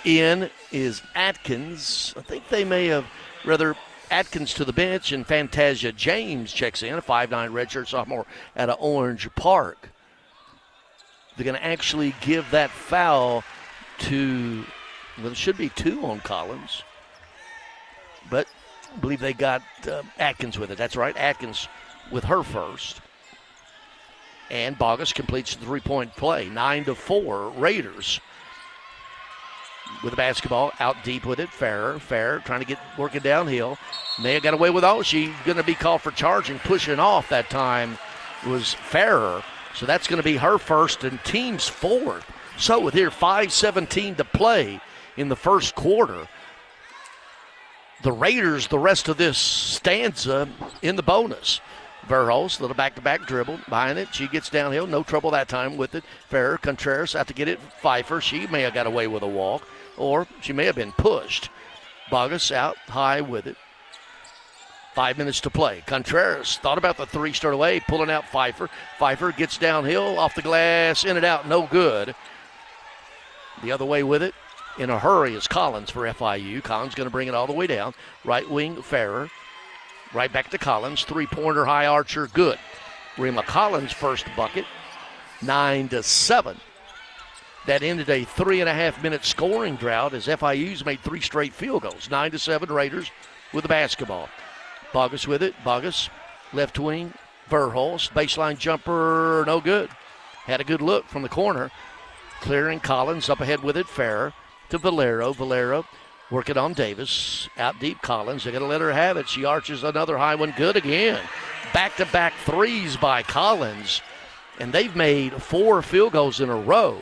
In is Atkins. I think they may have rather Atkins to the bench, and Fantasia James checks in, a 5'9 redshirt sophomore out of Orange Park. They're going to actually give that foul to, well, it should be 2 on Collins, but I believe they got Atkins with it. That's right, Atkins with her first. And Bogus completes the 3-point play. 9-4 Raiders. With the basketball, out deep with it, Farrer trying to get working downhill. May have got away with all. She's going to be called for charging, pushing off that time was Farrer. So that's going to be her first and team's 4th. So with here 5:17 to play in the first quarter, the Raiders, the rest of this stanza in the bonus. Verhulst, little back-to-back dribble behind it. She gets downhill. No trouble that time with it. Ferrer, Contreras out to get it. Pfeiffer, she may have got away with a walk, or she may have been pushed. Bogus out high with it. 5 minutes to play. Contreras thought about the three straight away, pulling out Pfeiffer. Pfeiffer gets downhill, off the glass, in and out, no good. The other way with it, in a hurry, is Collins for FIU. Collins going to bring it all the way down. Right wing, Ferrer. Right back to Collins. Three-pointer, high archer, good. Rima Collins' first bucket, 9-7. That ended a 3.5-minute scoring drought as FIU's made 3 straight field goals. 9-7 Raiders with the basketball. Bogus with it. Bogus, left wing, Verhulst. Baseline jumper, no good. Had a good look from the corner. Clearing Collins, up ahead with it. Ferrer to Valero. Valero working on Davis. Out deep Collins. They're going to let her have it. She arches another high one. Good again. Back-to-back threes by Collins. And they've made 4 field goals in a row.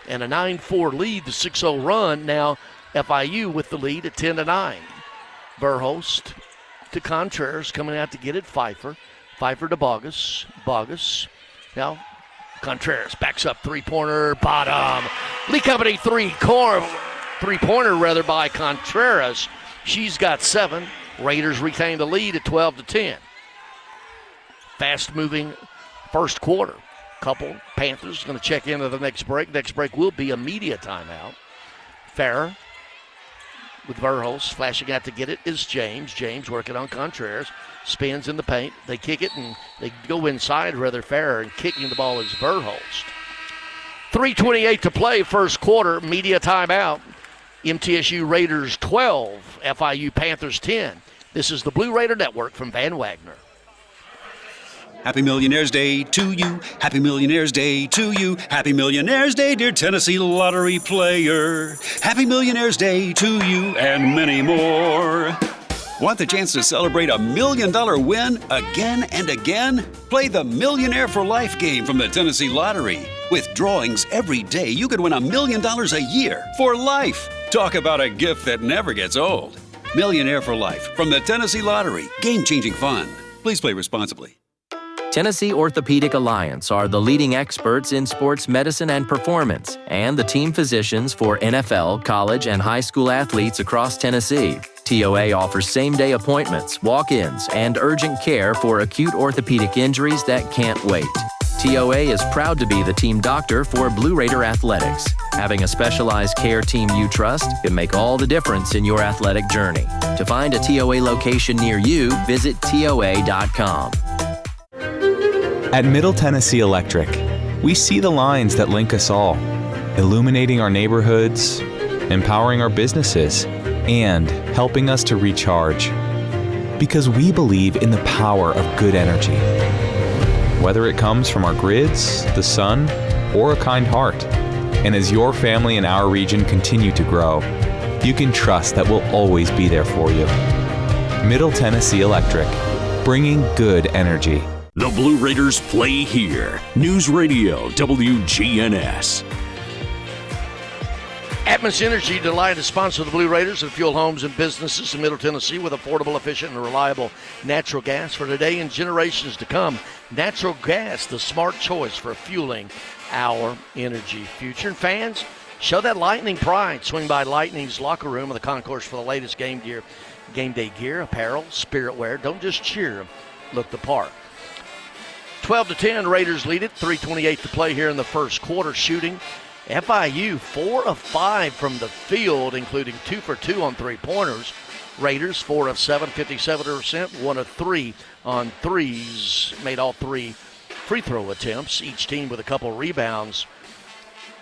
And a 9-4 lead, the 6-0 run. Now FIU with the lead at 10-9. Verhulst to Contreras, coming out to get it. Pfeiffer. Pfeiffer to Bogus. Bogus. Now Contreras backs up, three-pointer, bottom. Lee Company three-pointer rather by Contreras. She's got 7. Raiders retain the lead at 12-10. Fast-moving first quarter. Couple Panthers going to check into the next break. Next break will be a media timeout. Ferrer with Verhulst flashing out to get it is James. James working on Contreras. Spins in the paint. They kick it and they go inside rather Ferrer, and kicking the ball is Verhulst. 3:28 to play first quarter. Media timeout. MTSU Raiders 12. FIU Panthers 10. This is the Blue Raider Network from Van Wagner. Happy Millionaire's Day to you. Happy Millionaire's Day to you. Happy Millionaire's Day, dear Tennessee lottery player. Happy Millionaire's Day to you and many more. Want the chance to celebrate $1 million win again and again? Play the Millionaire for Life game from the Tennessee Lottery. With drawings every day, you could win $1 million a year for life. Talk about a gift that never gets old. Millionaire for Life from the Tennessee Lottery. Game-changing fun. Please play responsibly. Tennessee Orthopedic Alliance are the leading experts in sports medicine and performance, and the team physicians for NFL, college, and high school athletes across Tennessee. TOA offers same-day appointments, walk-ins, and urgent care for acute orthopedic injuries that can't wait. TOA is proud to be the team doctor for Blue Raider Athletics. Having a specialized care team you trust can make all the difference in your athletic journey. To find a TOA location near you, visit TOA.com. At Middle Tennessee Electric, we see the lines that link us all, illuminating our neighborhoods, empowering our businesses, and helping us to recharge. Because we believe in the power of good energy. Whether it comes from our grids, the sun, or a kind heart. And as your family and our region continue to grow, you can trust that we'll always be there for you. Middle Tennessee Electric, bringing good energy. The Blue Raiders play here. News Radio WGNS. Atmos Energy, delighted to sponsor the Blue Raiders and fuel homes and businesses in Middle Tennessee with affordable, efficient, and reliable natural gas for today and generations to come. Natural gas, the smart choice for fueling our energy future. And fans, show that Lightning pride. Swing by Lightning's locker room of the concourse for the latest game day gear, apparel, spirit wear. Don't just cheer, look the part. 12-10, Raiders lead it. 3:28 to play here in the first quarter. Shooting, FIU 4 of 5 from the field, including 2 for 2 on three-pointers. Raiders 4 of 7, 57%, 1 of 3 on threes. Made all 3 free throw attempts. Each team with a couple rebounds.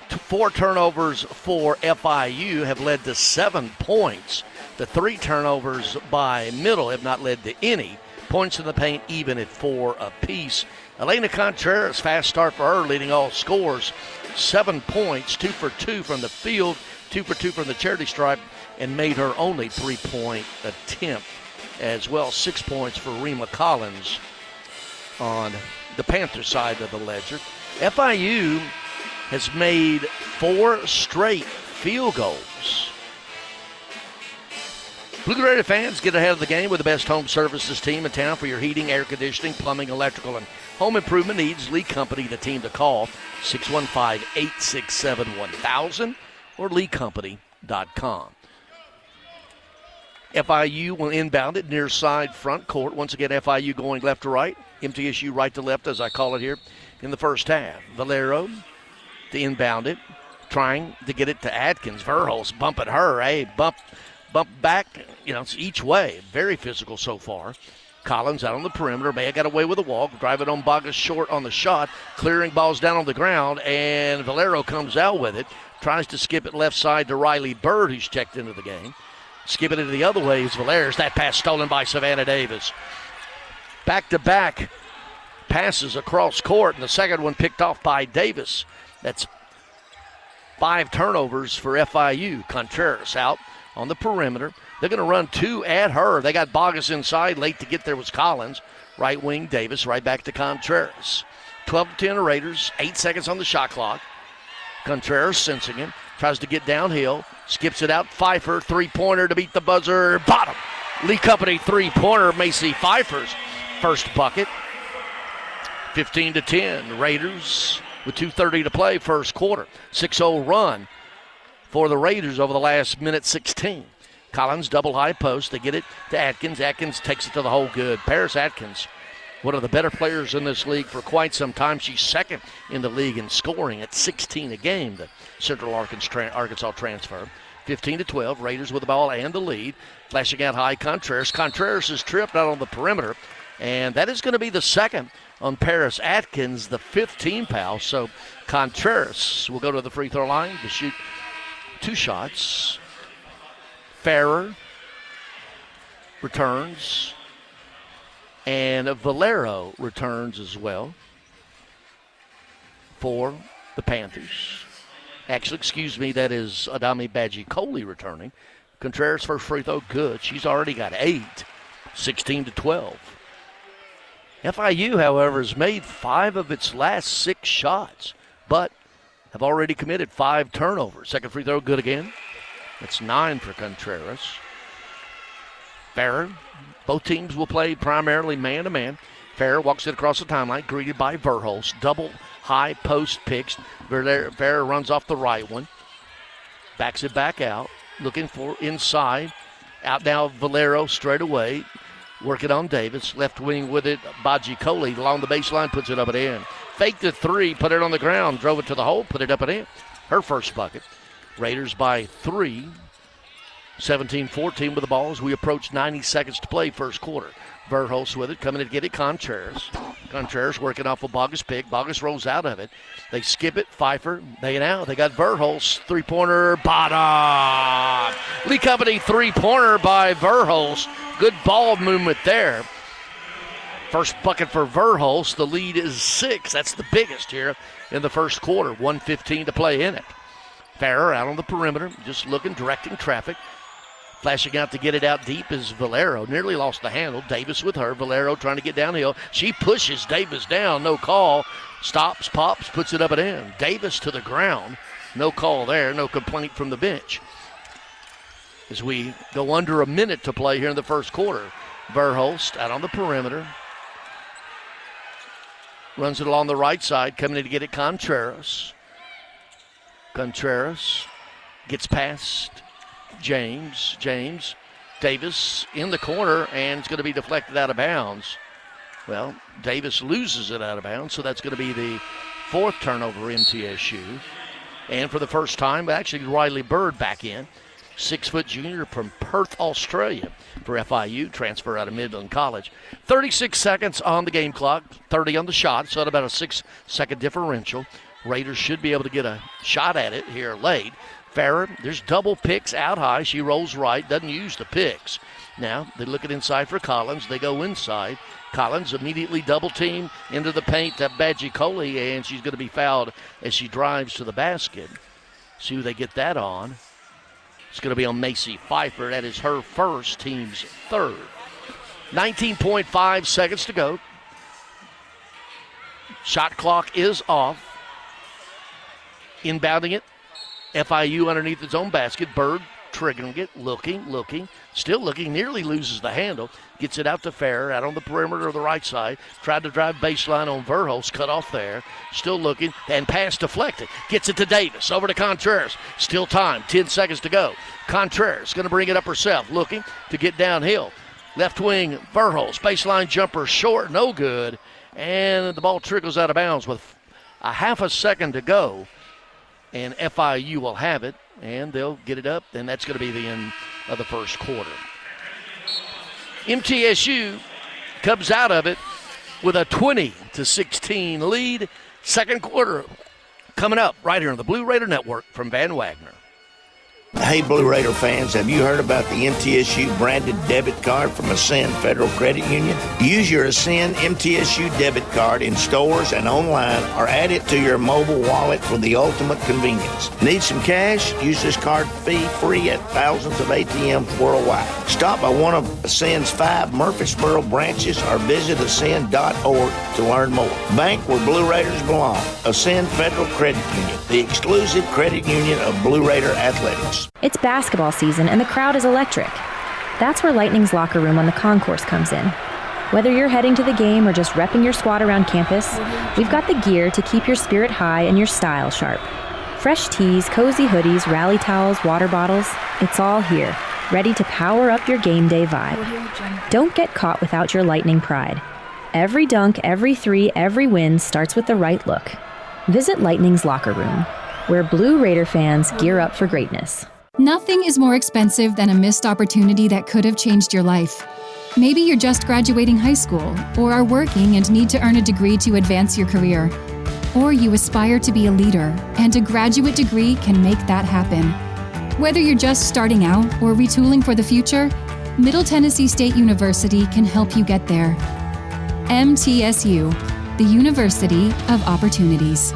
4 turnovers for FIU have led to 7 points. The 3 turnovers by Middle have not led to any. Points in the paint even at 4 apiece. Elena Contreras, fast start for her, leading all scores. 7 points, 2 for 2 from the field, 2 for 2 from the charity stripe, and made her only 3-point attempt as well. 6 points for Rima Collins on the Panther side of the ledger. FIU has made 4 straight field goals. Blue Raider fans, get ahead of the game with the best home services team in town for your heating, air conditioning, plumbing, electrical, and home improvement needs. Lee Company, the team to call, 615-867-1000 or leecompany.com. FIU will inbound it near side front court. Once again, FIU going left to right. MTSU right to left, as I call it here, in the first half. Valero to inbound it, trying to get it to Atkins. Verhulst bumping her. Bump back, it's each way. Very physical so far. Collins out on the perimeter. May have got away with a walk. Driving on Bogus short on the shot. Clearing balls down on the ground, and Valero comes out with it. Tries to skip it left side to Riley Bird, who's checked into the game. Skipping it the other way is Valerius. That pass stolen by Savannah Davis. Back-to-back passes across court, and the second one picked off by Davis. That's 5 turnovers for FIU. Contreras out on the perimeter. They're going to run 2 at her. They got Bogus inside. Late to get there was Collins. Right wing Davis, right back to Contreras. 12-10 Raiders, 8 seconds on the shot clock. Contreras sensing him. Tries to get downhill. Skips it out. Pfeiffer, three-pointer to beat the buzzer. Bottom. Lee Company three-pointer may see Pfeiffer's first bucket. 15-10. Raiders with 2:30 to play first quarter. 6-0 run for the Raiders over the last minute 16. Collins double high post. They get it to Atkins. Atkins takes it to the hole good. Paris Atkins, one of the better players in this league for quite some time. She's second in the league in scoring at 16 a game, the Central Arkansas transfer. 15-12, Raiders with the ball and the lead. Flashing out high, Contreras. Contreras is tripped out on the perimeter, and that is going to be the second on Paris Atkins, the 5th team foul. So Contreras will go to the free throw line to shoot 2 shots. Farrer returns, and Valero returns as well for the Panthers. Actually, excuse me, that is Adami Badji-Coley returning. Contreras' first free throw, good. She's already got 8, 16-12. FIU, however, has made 5 of its last 6 shots, but have already committed 5 turnovers. Second free throw, good again. That's 9 for Contreras. Farrer, both teams will play primarily man-to-man. Farrer walks it across the timeline, greeted by Verhulst. Double high post picks. Farrer runs off the right one. Backs it back out. Looking for inside. Out now Valero straight away. Working on Davis. Left wing with it. Badji-Coley along the baseline puts it up and in. Faked the 3, put it on the ground. Drove it to the hole, put it up and in. Her first bucket. Raiders by 3. 17-14 with the ball as we approach 90 seconds to play first quarter. Verhulst with it, coming to get it, Contreras. Contreras working off a Bogus pick. Bogus rolls out of it. They skip it, Pfeiffer. They got Verhulst, three-pointer, bottom. Lee Company three-pointer by Verhulst. Good ball movement there. First bucket for Verhulst. The lead is 6. That's the biggest here in the first quarter. 1:15 to play in it. Farrer out on the perimeter, just looking, directing traffic. Flashing out to get it out deep is Valero. Nearly lost the handle. Davis with her. Valero trying to get downhill. She pushes Davis down. No call. Stops, pops, puts it up and in. Davis to the ground. No call there. No complaint from the bench. As we go under a minute to play here in the first quarter. Verhulst out on the perimeter. Runs it along the right side. Coming in to get it, Contreras. Contreras gets past James. Davis in the corner, and it's going to be deflected out of bounds. Well, Davis loses it out of bounds, so that's going to be the 4th turnover MTSU. And for the first time, actually Riley Bird back in. 6-foot junior from Perth, Australia for FIU, transfer out of Midland College. 36 seconds on the game clock, 30 on the shot, so at about a 6-second differential. Raiders should be able to get a shot at it here late. Farrer, there's double picks out high. She rolls right, doesn't use the picks. Now they look at inside for Collins. They go inside. Collins immediately double team into the paint to Badji-Coley, and she's going to be fouled as she drives to the basket. See who they get that on. It's going to be on Macy Pfeiffer. That is her first, team's 3rd. 19.5 seconds to go. Shot clock is off. Inbounding it. FIU underneath its own basket. Bird triggering it, looking, still looking, nearly loses the handle, gets it out to Farrer, out on the perimeter of the right side, tried to drive baseline on Verhulst, cut off there, still looking, and pass deflected. Gets it to Davis, over to Contreras, still time, 10 seconds to go. Contreras going to bring it up herself, looking to get downhill. Left wing, Verhulst, baseline jumper short, no good, and the ball trickles out of bounds with a half a second to go, and FIU will have it, and they'll get it up, and that's going to be the end of the first quarter. MTSU comes out of it with a 20-16 lead. Second quarter coming up right here on the Blue Raider Network from Van Wagner. Hey, Blue Raider fans, have you heard about the MTSU branded debit card from Ascend Federal Credit Union? Use your Ascend MTSU debit card in stores and online, or add it to your mobile wallet for the ultimate convenience. Need some cash? Use this card fee-free at thousands of ATMs worldwide. Stop by one of Ascend's 5 Murfreesboro branches or visit ascend.org to learn more. Bank where Blue Raiders belong. Ascend Federal Credit Union, the exclusive credit union of Blue Raider Athletics. It's basketball season and the crowd is electric. That's where Lightning's locker room on the concourse comes in. Whether you're heading to the game or just repping your squad around campus, we've got the gear to keep your spirit high and your style sharp. Fresh tees, cozy hoodies, rally towels, water bottles, it's all here, ready to power up your game day vibe. Don't get caught without your Lightning pride. Every dunk, every three, every win starts with the right look. Visit Lightning's locker room, where Blue Raider fans gear up for greatness. Nothing is more expensive than a missed opportunity that could have changed your life. Maybe you're just graduating high school, or are working and need to earn a degree to advance your career. Or you aspire to be a leader, and a graduate degree can make that happen. Whether you're just starting out or retooling for the future, Middle Tennessee State University can help you get there. MTSU, the University of Opportunities.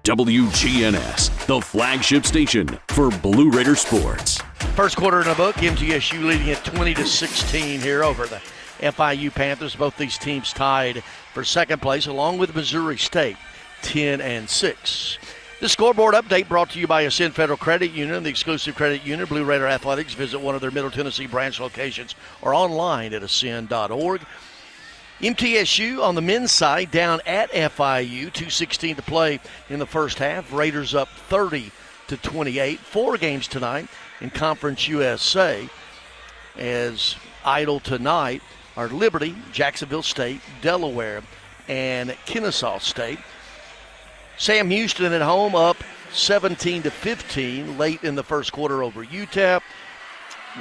WGNS, the flagship station for Blue Raider sports. First quarter in the book, MTSU leading at 20-16 here over the FIU Panthers. Both these teams tied for second place, along with Missouri State, 10-6. The scoreboard update brought to you by Ascend Federal Credit Union, the exclusive credit union, Blue Raider Athletics. Visit one of their Middle Tennessee branch locations or online at ascend.org. MTSU on the men's side down at FIU, 2:16 to play in the first half. Raiders up 30-28. 4 games tonight in Conference USA. As idle tonight are Liberty, Jacksonville State, Delaware, and Kennesaw State. Sam Houston at home up 17-15 late in the first quarter over UTEP.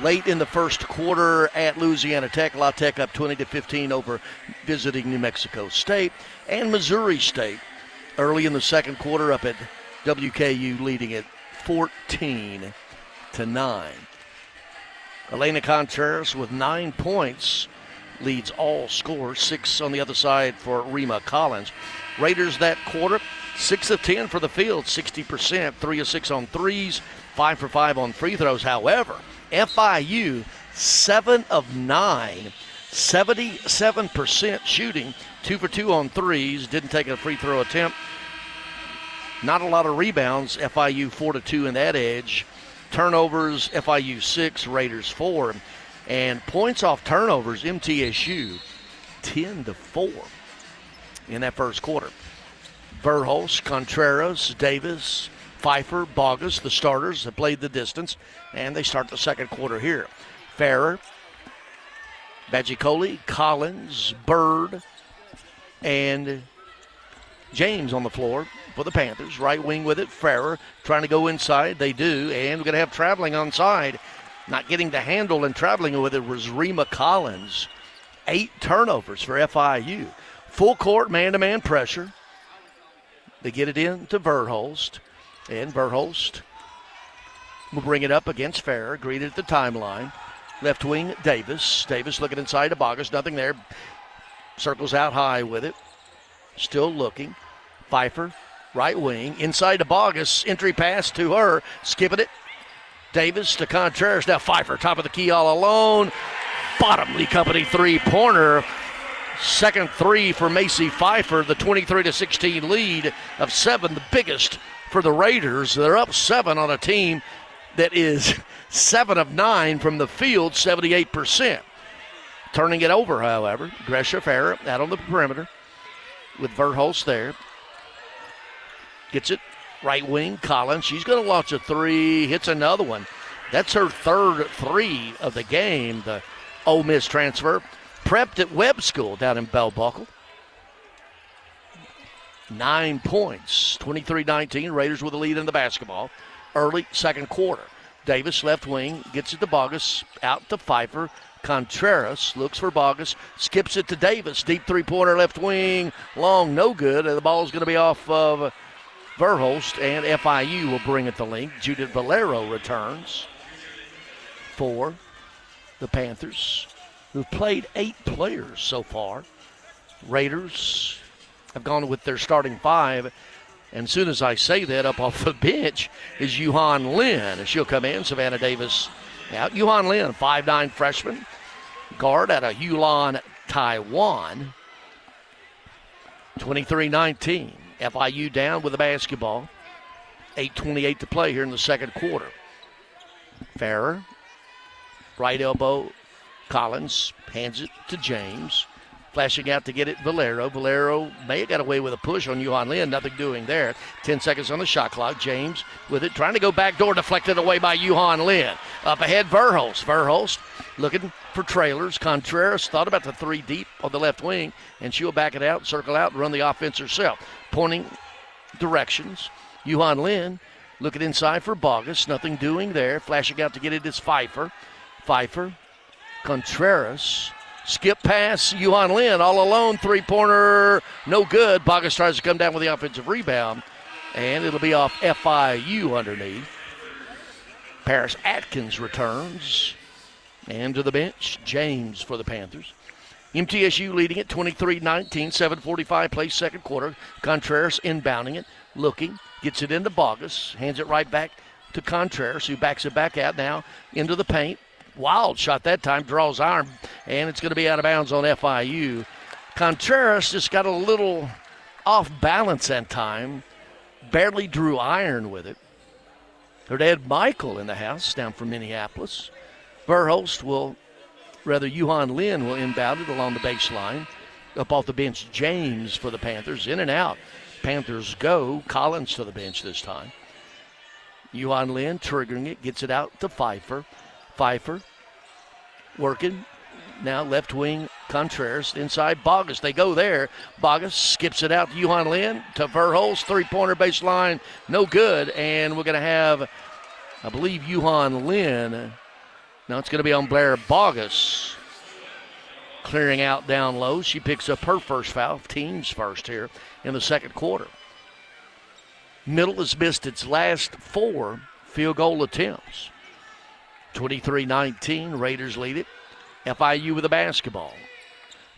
Late in the first quarter at Louisiana Tech, La Tech up 20-15 over visiting New Mexico State. And Missouri State early in the second quarter up at WKU leading at 14-9. Elena Contreras with 9 points leads all scores, 6 on the other side for Rima Collins. Raiders that quarter, 6 of 10 for the field, 60%, 3 of 6 on threes, 5 for 5 on free throws. However, FIU, 7 of 9, 77% shooting, 2 for 2 on threes, didn't take a free throw attempt. Not a lot of rebounds, FIU 4-2 in that edge. Turnovers, FIU 6, Raiders 4. And points off turnovers, MTSU 10-4 in that first quarter. Verhulst, Contreras, Davis, Pfeiffer, Bogus, the starters have played the distance, and they start the second quarter here. Farrer, Bagicoli, Collins, Bird, and James on the floor for the Panthers. Right wing with it, Farrer trying to go inside. They do, and we're going to have traveling on side. Not getting the handle and traveling with it was Rima Collins. 8 turnovers for FIU. Full court man-to-man pressure. They get it in to Verhulst. And Verhulst will bring it up against Farrer, greeted at the timeline. Left wing, Davis. Davis looking inside to Bogus, nothing there. Circles out high with it. Still looking. Pfeiffer, right wing, inside to Bogus. Entry pass to her, skipping it. Davis to Contreras. Now Pfeiffer, top of the key all alone. Bottom Lee Company three-pointer. Second three for Macy Pfeiffer, the 23-16 lead of 7, the biggest for the Raiders. They're up 7 on a team that is 7 of 9 from the field, 78%. Turning it over, however, Gresha Farrer out on the perimeter with Verhulst there. Gets it right wing, Collins. She's going to launch a three, hits another one. That's her third three of the game, the Ole Miss transfer. Prepped at Webb School down in Bell Buckle. 9 points, 23-19. Raiders with a lead in the basketball. Early second quarter. Davis, left wing, gets it to Bogus, out to Pfeiffer. Contreras looks for Bogus, skips it to Davis. Deep three-pointer, left wing, long, no good. And the ball's going to be off of Verhulst, and FIU will bring it to link. Judith Valero returns for the Panthers, who've played 8 players so far. Raiders have gone with their starting 5. And as soon as I say that, up off the bench is Yuhan Lin. She'll come in. Savannah Davis out. Yuhan Lin, 5'9" freshman, guard out of Yulon, Taiwan. 23-19. FIU down with the basketball. 8:28 to play here in the second quarter. Farrer, right elbow, Collins, hands it to James. Flashing out to get it, Valero. Valero may have got away with a push on Yuhan Lin. Nothing doing there. 10 seconds on the shot clock. James with it, trying to go back door, deflected away by Yuhan Lin. Up ahead, Verhulst. Verhulst looking for trailers. Contreras thought about the 3 deep on the left wing, and she'll back it out, circle out, and run the offense herself. Pointing directions. Yuhan Lin looking inside for Bogus. Nothing doing there. Flashing out to get it is Pfeiffer. Pfeiffer. Contreras. Skip pass, Yuhan Lin all alone, three-pointer, no good. Bogus tries to come down with the offensive rebound, and it'll be off FIU underneath. Paris Atkins returns, and to the bench, James for the Panthers. MTSU leading it 23-19, 7:45 play second quarter. Contreras inbounding it, looking, gets it into Bogus, hands it right back to Contreras, who backs it back out now into the paint. Wild shot that time, draws iron, and it's going to be out of bounds on FIU. Contreras just got a little off balance that time, barely drew iron with it. Her dad, Michael, in the house down from Minneapolis. Verhulst Yuhan Lin will inbound it along the baseline. Up off the bench, James for the Panthers, in and out. Panthers go, Collins to the bench this time. Yuhan Lin triggering it, gets it out to Pfeiffer. Pfeiffer working now left wing. Contreras inside Bogus. They go there. Bogus skips it out to Yuhan Lin to Verhulst. Three-pointer baseline, no good. And we're going to have, I believe, Yuhan Lin. Now it's going to be on Blair Bogus. Clearing out down low. She picks up her first foul, team's first here in the second quarter. Middle has missed its last 4 field goal attempts. 23-19, Raiders lead it. FIU with the basketball.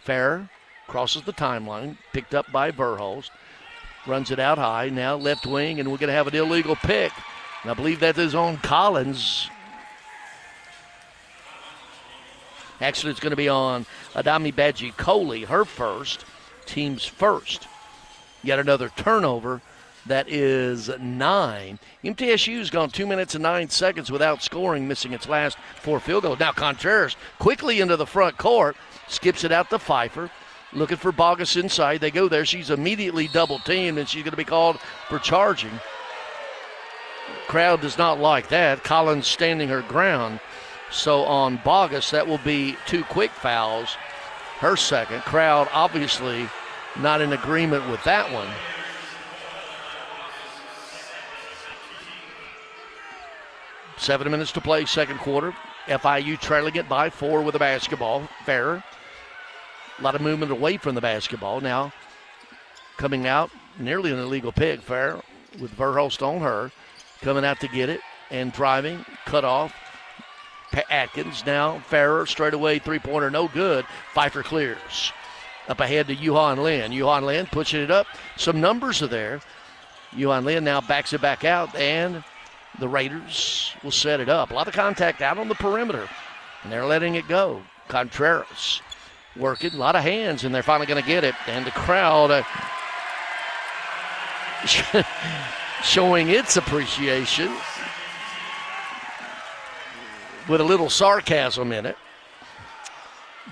Farrer crosses the timeline, picked up by Verhulst. Runs it out high, now left wing, and we're going to have an illegal pick. And I believe that is on Collins. Actually, it's going to be on Adami Badji Coley, her first, team's first. Yet another turnover. That is 9. MTSU's gone 2 minutes and 9 seconds without scoring, missing its last 4 field goals. Now Contreras quickly into the front court, skips it out to Pfeiffer, looking for Bogus inside. They go there. She's immediately double-teamed, and she's going to be called for charging. Crowd does not like that. Collins standing her ground. So on Bogus, that will be 2 quick fouls. Her second. Crowd obviously not in agreement with that one. Seven minutes to play, second quarter. FIU trailing it by 4 with the basketball. Farrer. A lot of movement away from the basketball. Now coming out, nearly an illegal pick. Farrer with Verhulst on her. Coming out to get it and driving. Cut off. Atkins now. Farrer straight away, three-pointer, no good. Pfeiffer clears. Up ahead to Yuhan Lin. Yuhan Lin pushing it up. Some numbers are there. Yuhan Lin now backs it back out, and the Raiders will set it up. A lot of contact out on the perimeter, and they're letting it go. Contreras working, a lot of hands, and they're finally going to get it. And the crowd showing its appreciation with a little sarcasm in it.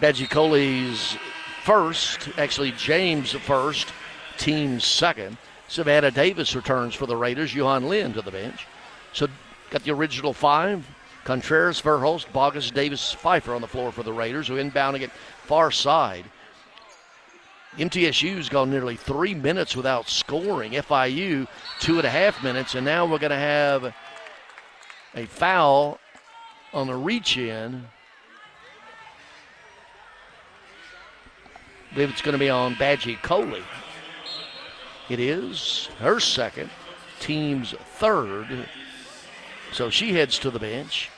Badgie Coley's first, actually James first, team second. Savannah Davis returns for the Raiders. Johan Lynn to the bench. So got the original five. Contreras, Verhulst, Bogus, Davis, Pfeiffer on the floor for the Raiders, who inbounding it far side. MTSU's gone nearly 3 minutes without scoring. FIU 2.5 minutes, and now we're going to have a foul on the reach-in. I believe it's going to be on Badgie Coley. It is her second, team's third. So she heads to the bench.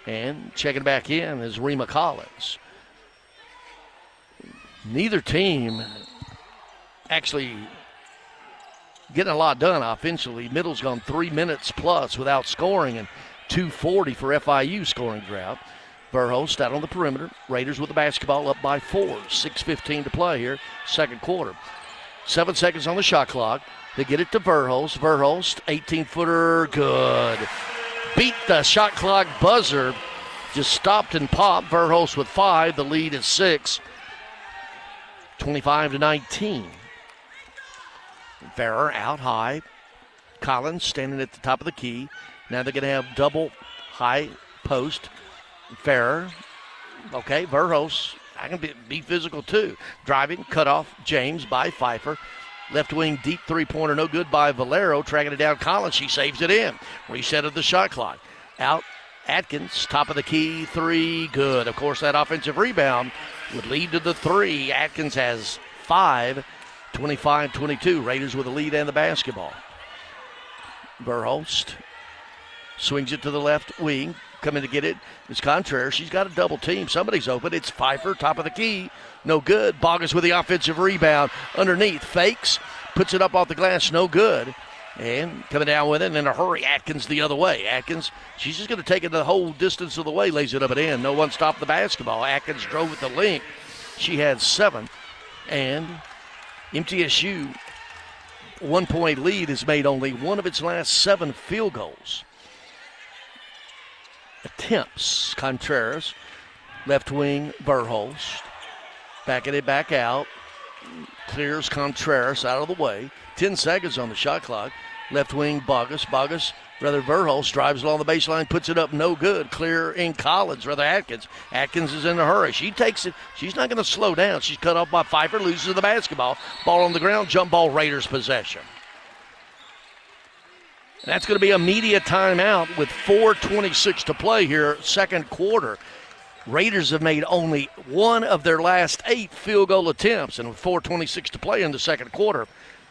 And checking back in is Rima Collins. Neither team actually getting a lot done offensively. Middle's gone 3 minutes plus without scoring, and 2:40 for FIU scoring drought. Verhulst out on the perimeter. Raiders with the basketball up by 4. 6:15 to play here, second quarter. 7 seconds on the shot clock. They get it to Verhulst. Verhulst, 18-footer, good. Beat the shot clock buzzer. Just stopped and popped. Verhulst with 5. The lead is 6. 25-19. Farrer out high. Collins standing at the top of the key. Now they're going to have double high post. Farrer. Okay, Verhulst. I can be physical too. Driving, cut off. James by Pfeiffer. Left wing deep three-pointer, no good by Valero. Tracking it down, Collins. She saves it in. Reset of the shot clock. Out, Atkins, top of the key, 3, good. Of course, that offensive rebound would lead to the 3. Atkins has 5, 25-22. Raiders with the lead and the basketball. Verhulst swings it to the left wing. Coming to get it is Contreras. She's got a double team. Somebody's open. It's Pfeiffer, top of the key. No good. Bogus with the offensive rebound. Underneath, fakes. Puts it up off the glass. No good. And coming down with it, and in a hurry, Atkins the other way. Atkins, she's just going to take it the whole distance of the way. Lays it up and in. No one stopped the basketball. Atkins drove it the length. She had 7. And MTSU, 1-point lead, has made only one of its last 7 field goals. Attempts. Contreras, left wing, Verhulst. Backing it back out. Clears Contreras out of the way. 10 seconds on the shot clock. Left wing, Bogus. Verhulst drives along the baseline, puts it up, no good. Clear in Collins, Atkins. Atkins is in a hurry. She takes it. She's not going to slow down. She's cut off by Pfeiffer, loses the basketball. Ball on the ground, jump ball, Raiders possession. That's going to be a media timeout with 4:26 to play here, second quarter. Raiders have made only one of their last 8 field goal attempts, and with 4:26 to play in the second quarter,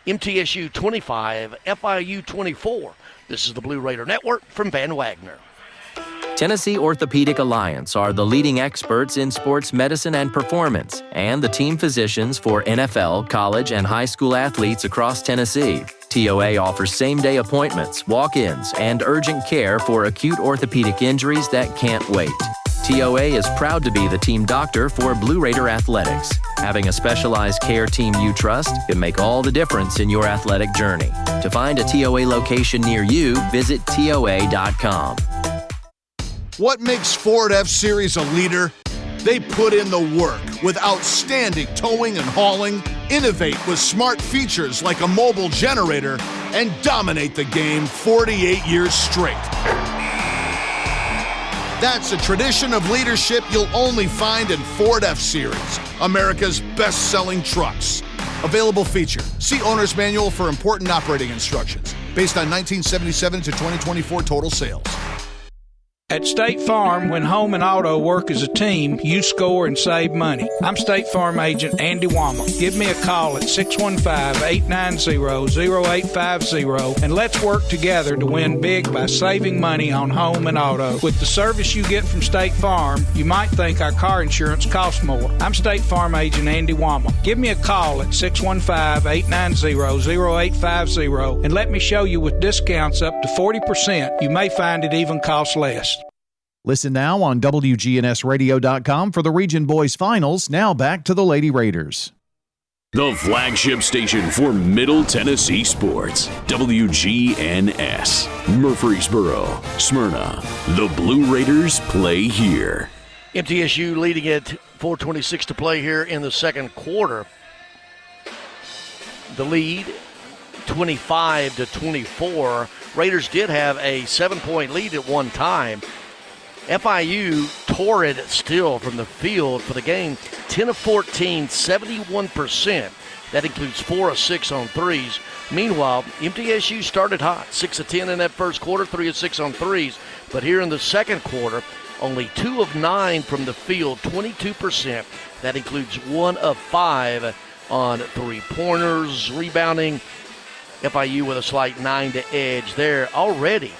MTSU 25, FIU 24. This is the Blue Raider Network from Van Wagner. Tennessee Orthopedic Alliance are the leading experts in sports medicine and performance, and the team physicians for NFL, college, and high school athletes across Tennessee. TOA offers same-day appointments, walk-ins, and urgent care for acute orthopedic injuries that can't wait. TOA is proud to be the team doctor for Blue Raider Athletics. Having a specialized care team you trust can make all the difference in your athletic journey. To find a TOA location near you, visit TOA.com. What makes Ford F-Series a leader? They put in the work with outstanding towing and hauling, innovate with smart features like a mobile generator, and dominate the game 48 years straight. That's a tradition of leadership you'll only find in Ford F-Series, America's best-selling trucks. Available feature. See Owner's Manual for important operating instructions. Based on 1977 to 2024 total sales. At State Farm, when home and auto work as a team, you score and save money. I'm State Farm agent Andy Wama. Give me a call at 615-890-0850 and let's work together to win big by saving money on home and auto. With the service you get from State Farm, you might think our car insurance costs more. I'm State Farm agent Andy Wama. Give me a call at 615-890-0850 and let me show you with discounts up to 40%. You may find it even costs less. Listen now on WGNSradio.com for the Region Boys Finals. Now back to the Lady Raiders. The flagship station for Middle Tennessee sports. WGNS. Murfreesboro, Smyrna. The Blue Raiders play here. MTSU leading it 4:26 to play here in the second quarter. The lead, 25-24. Raiders did have a 7-point lead at one time. FIU tore it still from the field for the game. 10 of 14, 71%. That includes 4 of 6 on threes. Meanwhile, MTSU started hot. 6 of 10 in that first quarter, 3 of 6 on threes. But here in the second quarter, only 2 of 9 from the field, 22%. That includes 1 of 5 on three-pointers. Rebounding, FIU with a slight 9 to edge there already.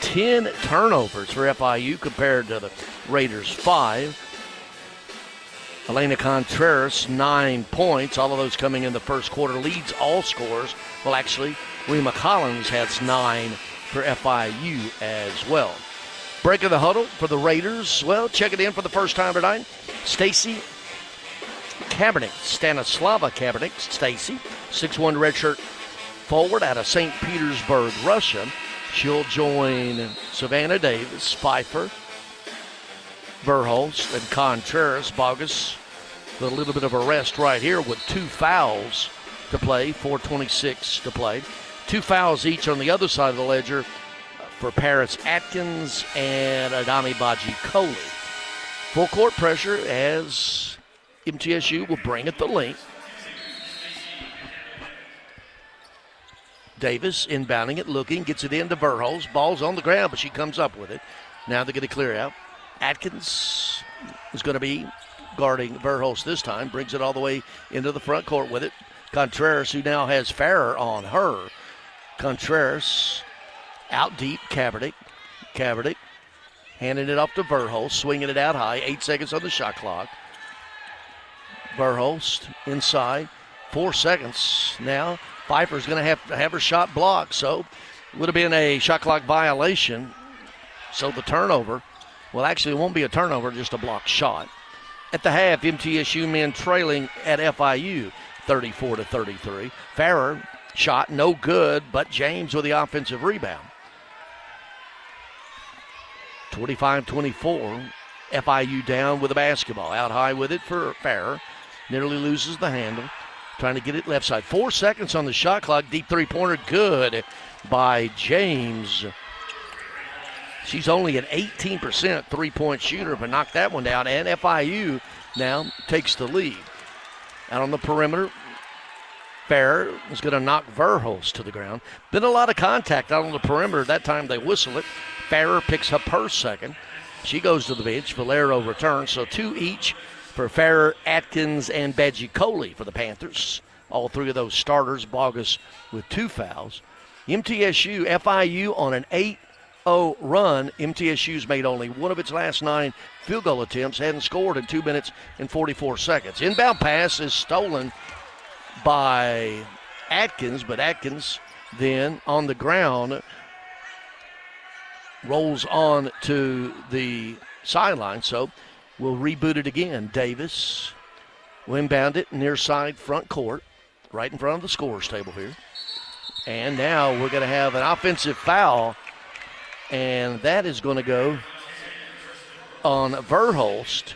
10 turnovers for FIU compared to the Raiders' 5. Elena Contreras, 9 points. All of those coming in the first quarter. Leads all scorers. Well, actually, Rima Collins has 9 for FIU as well. Break of the huddle for the Raiders. Well, check it in for the first time tonight. Stacey Kaepernick, Stanislava Kaepernick, Stacey, 6'1" redshirt forward out of St. Petersburg, Russia. She'll join Savannah Davis, Pfeiffer, Verhulst, and Contreras. Bogus with a little bit of a rest right here with 2 fouls to play, 4:26 to play. 2 fouls each on the other side of the ledger for Paris Atkins and Adami Baji-Coley. Full court pressure as MTSU will bring it the length. Davis inbounding it, looking, gets it into Verhulst. Ball's on the ground, but she comes up with it. Now they're going to clear out. Atkins is going to be guarding Verhulst this time. Brings it all the way into the front court with it. Contreras, who now has Farrer on her. Contreras out deep. Kaepernick handing it off to Verhulst, swinging it out high. 8 seconds on the shot clock. Verhulst inside. 4 seconds now. Pfeiffer's going to have her shot blocked, so would have been a shot clock violation. So the turnover, well, actually it won't be a turnover, just a blocked shot. At the half, MTSU men trailing at FIU 34-33. Farrer shot no good, but James with the offensive rebound. 25-24. FIU down with the basketball. Out high with it for Farrer. Nearly loses the handle. Trying to get it left side. 4 seconds on the shot clock. Deep three-pointer good by James. She's only an 18% three-point shooter, but knocked that one down. And FIU now takes the lead. Out on the perimeter, Farrer is going to knock Verhulst to the ground. Been a lot of contact out on the perimeter. That time they whistle it. Farrer picks up her second. She goes to the bench. Valero returns, so 2 each for Farrer, Atkins, and Baji-Coley for the Panthers. All 3 of those starters, Bogus with 2 fouls. MTSU, FIU on an 8-0 run. MTSU's made only 1 of its last 9 field goal attempts, hadn't scored in 2 minutes and 44 seconds. Inbound pass is stolen by Atkins, but Atkins then on the ground rolls on to the sideline, so we'll reboot it again. Davis will inbound it near side front court, right in front of the scorer's table here. And now we're going to have an offensive foul, and that is going to go on Verhulst,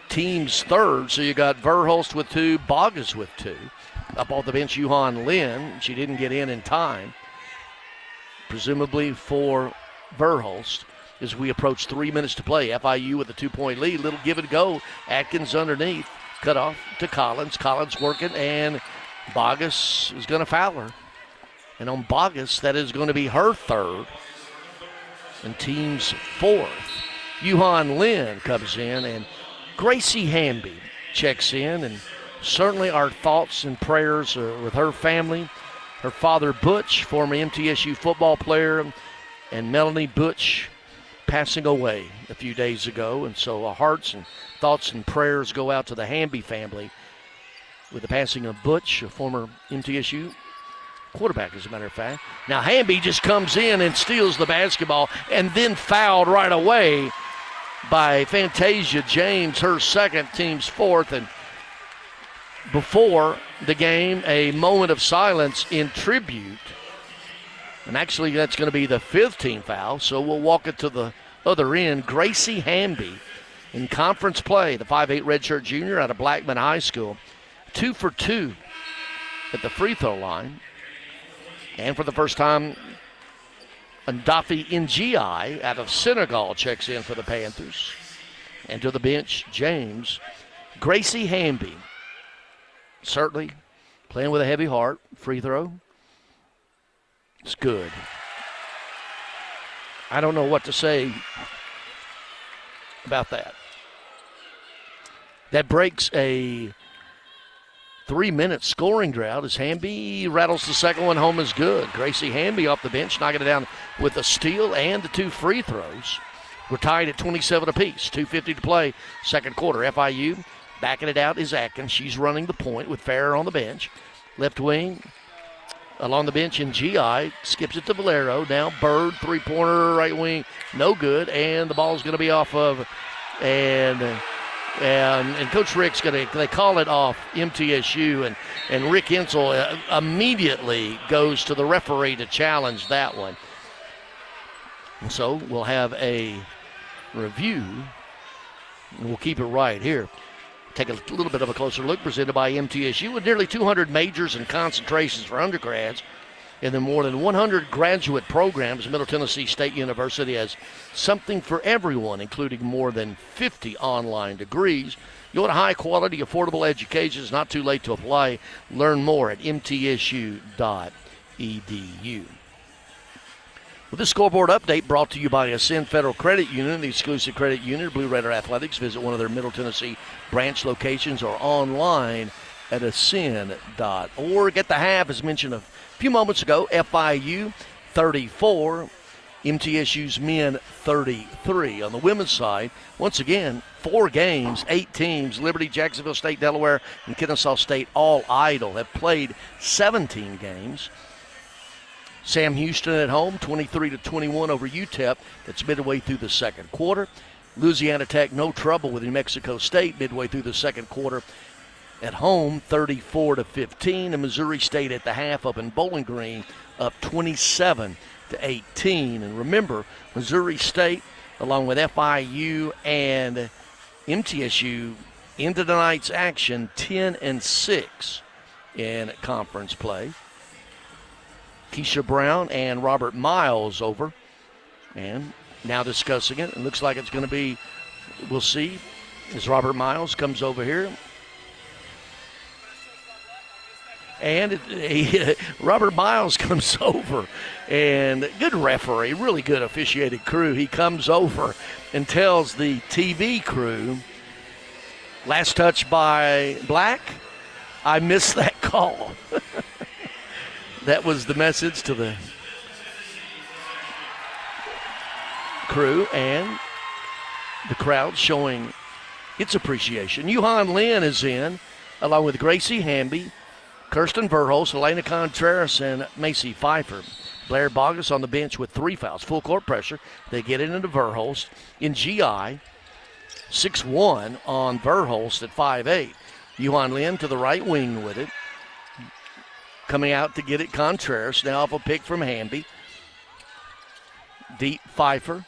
team's third. So you got Verhulst with 2, Bogus with 2. Up off the bench, Yuhan Lin. She didn't get in time, presumably for Verhulst. As we approach 3 minutes to play, FIU with a 2-point lead. Little give and go. Atkins underneath. Cut off to Collins. Collins working, and Bogus is going to foul her. And on Bogus, that is going to be her third and team's 4th. Yuhan Lin comes in, and Gracie Hamby checks in. And certainly our thoughts and prayers are with her family. Her father, Butch, former MTSU football player, and Melanie Butch, passing away a few days ago, and so our hearts and thoughts and prayers go out to the Hamby family with the passing of Butch, a former MTSU quarterback, as a matter of fact. Now Hamby just comes in and steals the basketball and then fouled right away by Fantasia James, her second, team's 4th, and before the game a moment of silence in tribute. And actually, that's going to be the 5th team foul, so we'll walk it to the other end. Gracie Hamby in conference play, the 5'8 redshirt junior out of Blackman High School, 2 for 2 at the free throw line. And for the first time, Ndafi Ngi out of Senegal checks in for the Panthers. And to the bench, James Gracie Hamby. Certainly playing with a heavy heart. Free throw. It's good. I don't know what to say about that. That breaks a 3-minute scoring drought as Hamby rattles the second one home is good. Gracie Hamby off the bench, knocking it down with a steal and the 2 free throws. We're tied at 27 apiece. 2:50 to play, second quarter. FIU backing it out is Atkins. She's running the point with Farrer on the bench. Left wing along the bench in GI. Skips it to Valero. Now Bird, three-pointer, right wing, no good. And the ball's going to be off of, and Coach Rick's going to, they call it off MTSU. And Rick Hensel immediately goes to the referee to challenge that one. And so we'll have a review, and we'll keep it right here. Take a little bit of a closer look, presented by MTSU, with nearly 200 majors and concentrations for undergrads, and then more than 100 graduate programs. Middle Tennessee State University has something for everyone, including more than 50 online degrees. You want a high-quality, affordable education? It's not too late to apply. Learn more at mtsu.edu. Well, this scoreboard update brought to you by Ascend Federal Credit Union, the exclusive credit union of Blue Raider Athletics. Visit one of their Middle Tennessee branch locations or online at ascend.org. At the half, as mentioned a few moments ago, FIU 34, MTSU's men 33. On the women's side, once again, 4 games, 8 teams. Liberty, Jacksonville State, Delaware, and Kennesaw State all idle, have played 17 games. Sam Houston at home, 23-21 over UTEP. That's midway through the second quarter. Louisiana Tech, no trouble with New Mexico State midway through the second quarter. At home, 34-15. And Missouri State at the half up in Bowling Green, up 27-18. And remember, Missouri State, along with FIU and MTSU, into tonight's action 10-6 in conference play. Keisha Brown and Robert Miles over, and now discussing it. It looks like it's going to be, we'll see, as Robert Miles comes over here. And Robert Miles comes over, and good referee, really good officiated crew. He comes over and tells the TV crew, last touch by Black, I missed that call. That was the message to the crew, and the crowd showing its appreciation. Yuhan Lin is in, along with Gracie Hamby, Kirsten Verhulst, Elena Contreras, and Macy Pfeiffer. Blair Bogus on the bench with 3 fouls. Full court pressure. They get it into Verhulst. In GI, 6-1 on Verhulst at 5'8". Yuhan Lin to the right wing with it. Coming out to get it, Contreras. Now off a pick from Hamby. Deep Pfeiffer.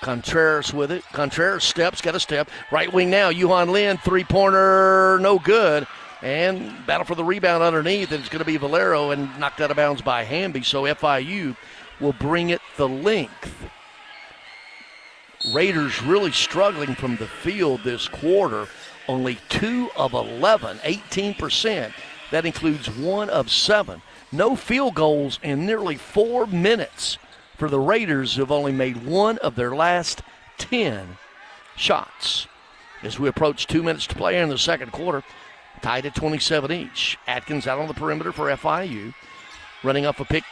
Contreras with it. Contreras steps, got a step. Right wing now, Yuhan Lin, three-pointer, no good. And battle for the rebound underneath, and it's going to be Valero, and knocked out of bounds by Hamby. So FIU will bring it the length. Raiders really struggling from the field this quarter. Only 2 of 11, 18%. That includes 1 of 7. No field goals in nearly 4 minutes for the Raiders, who have only made 1 of their last 10 shots. As we approach 2 minutes to play in the second quarter, tied at 27 each. Atkins out on the perimeter for FIU. Running up a pick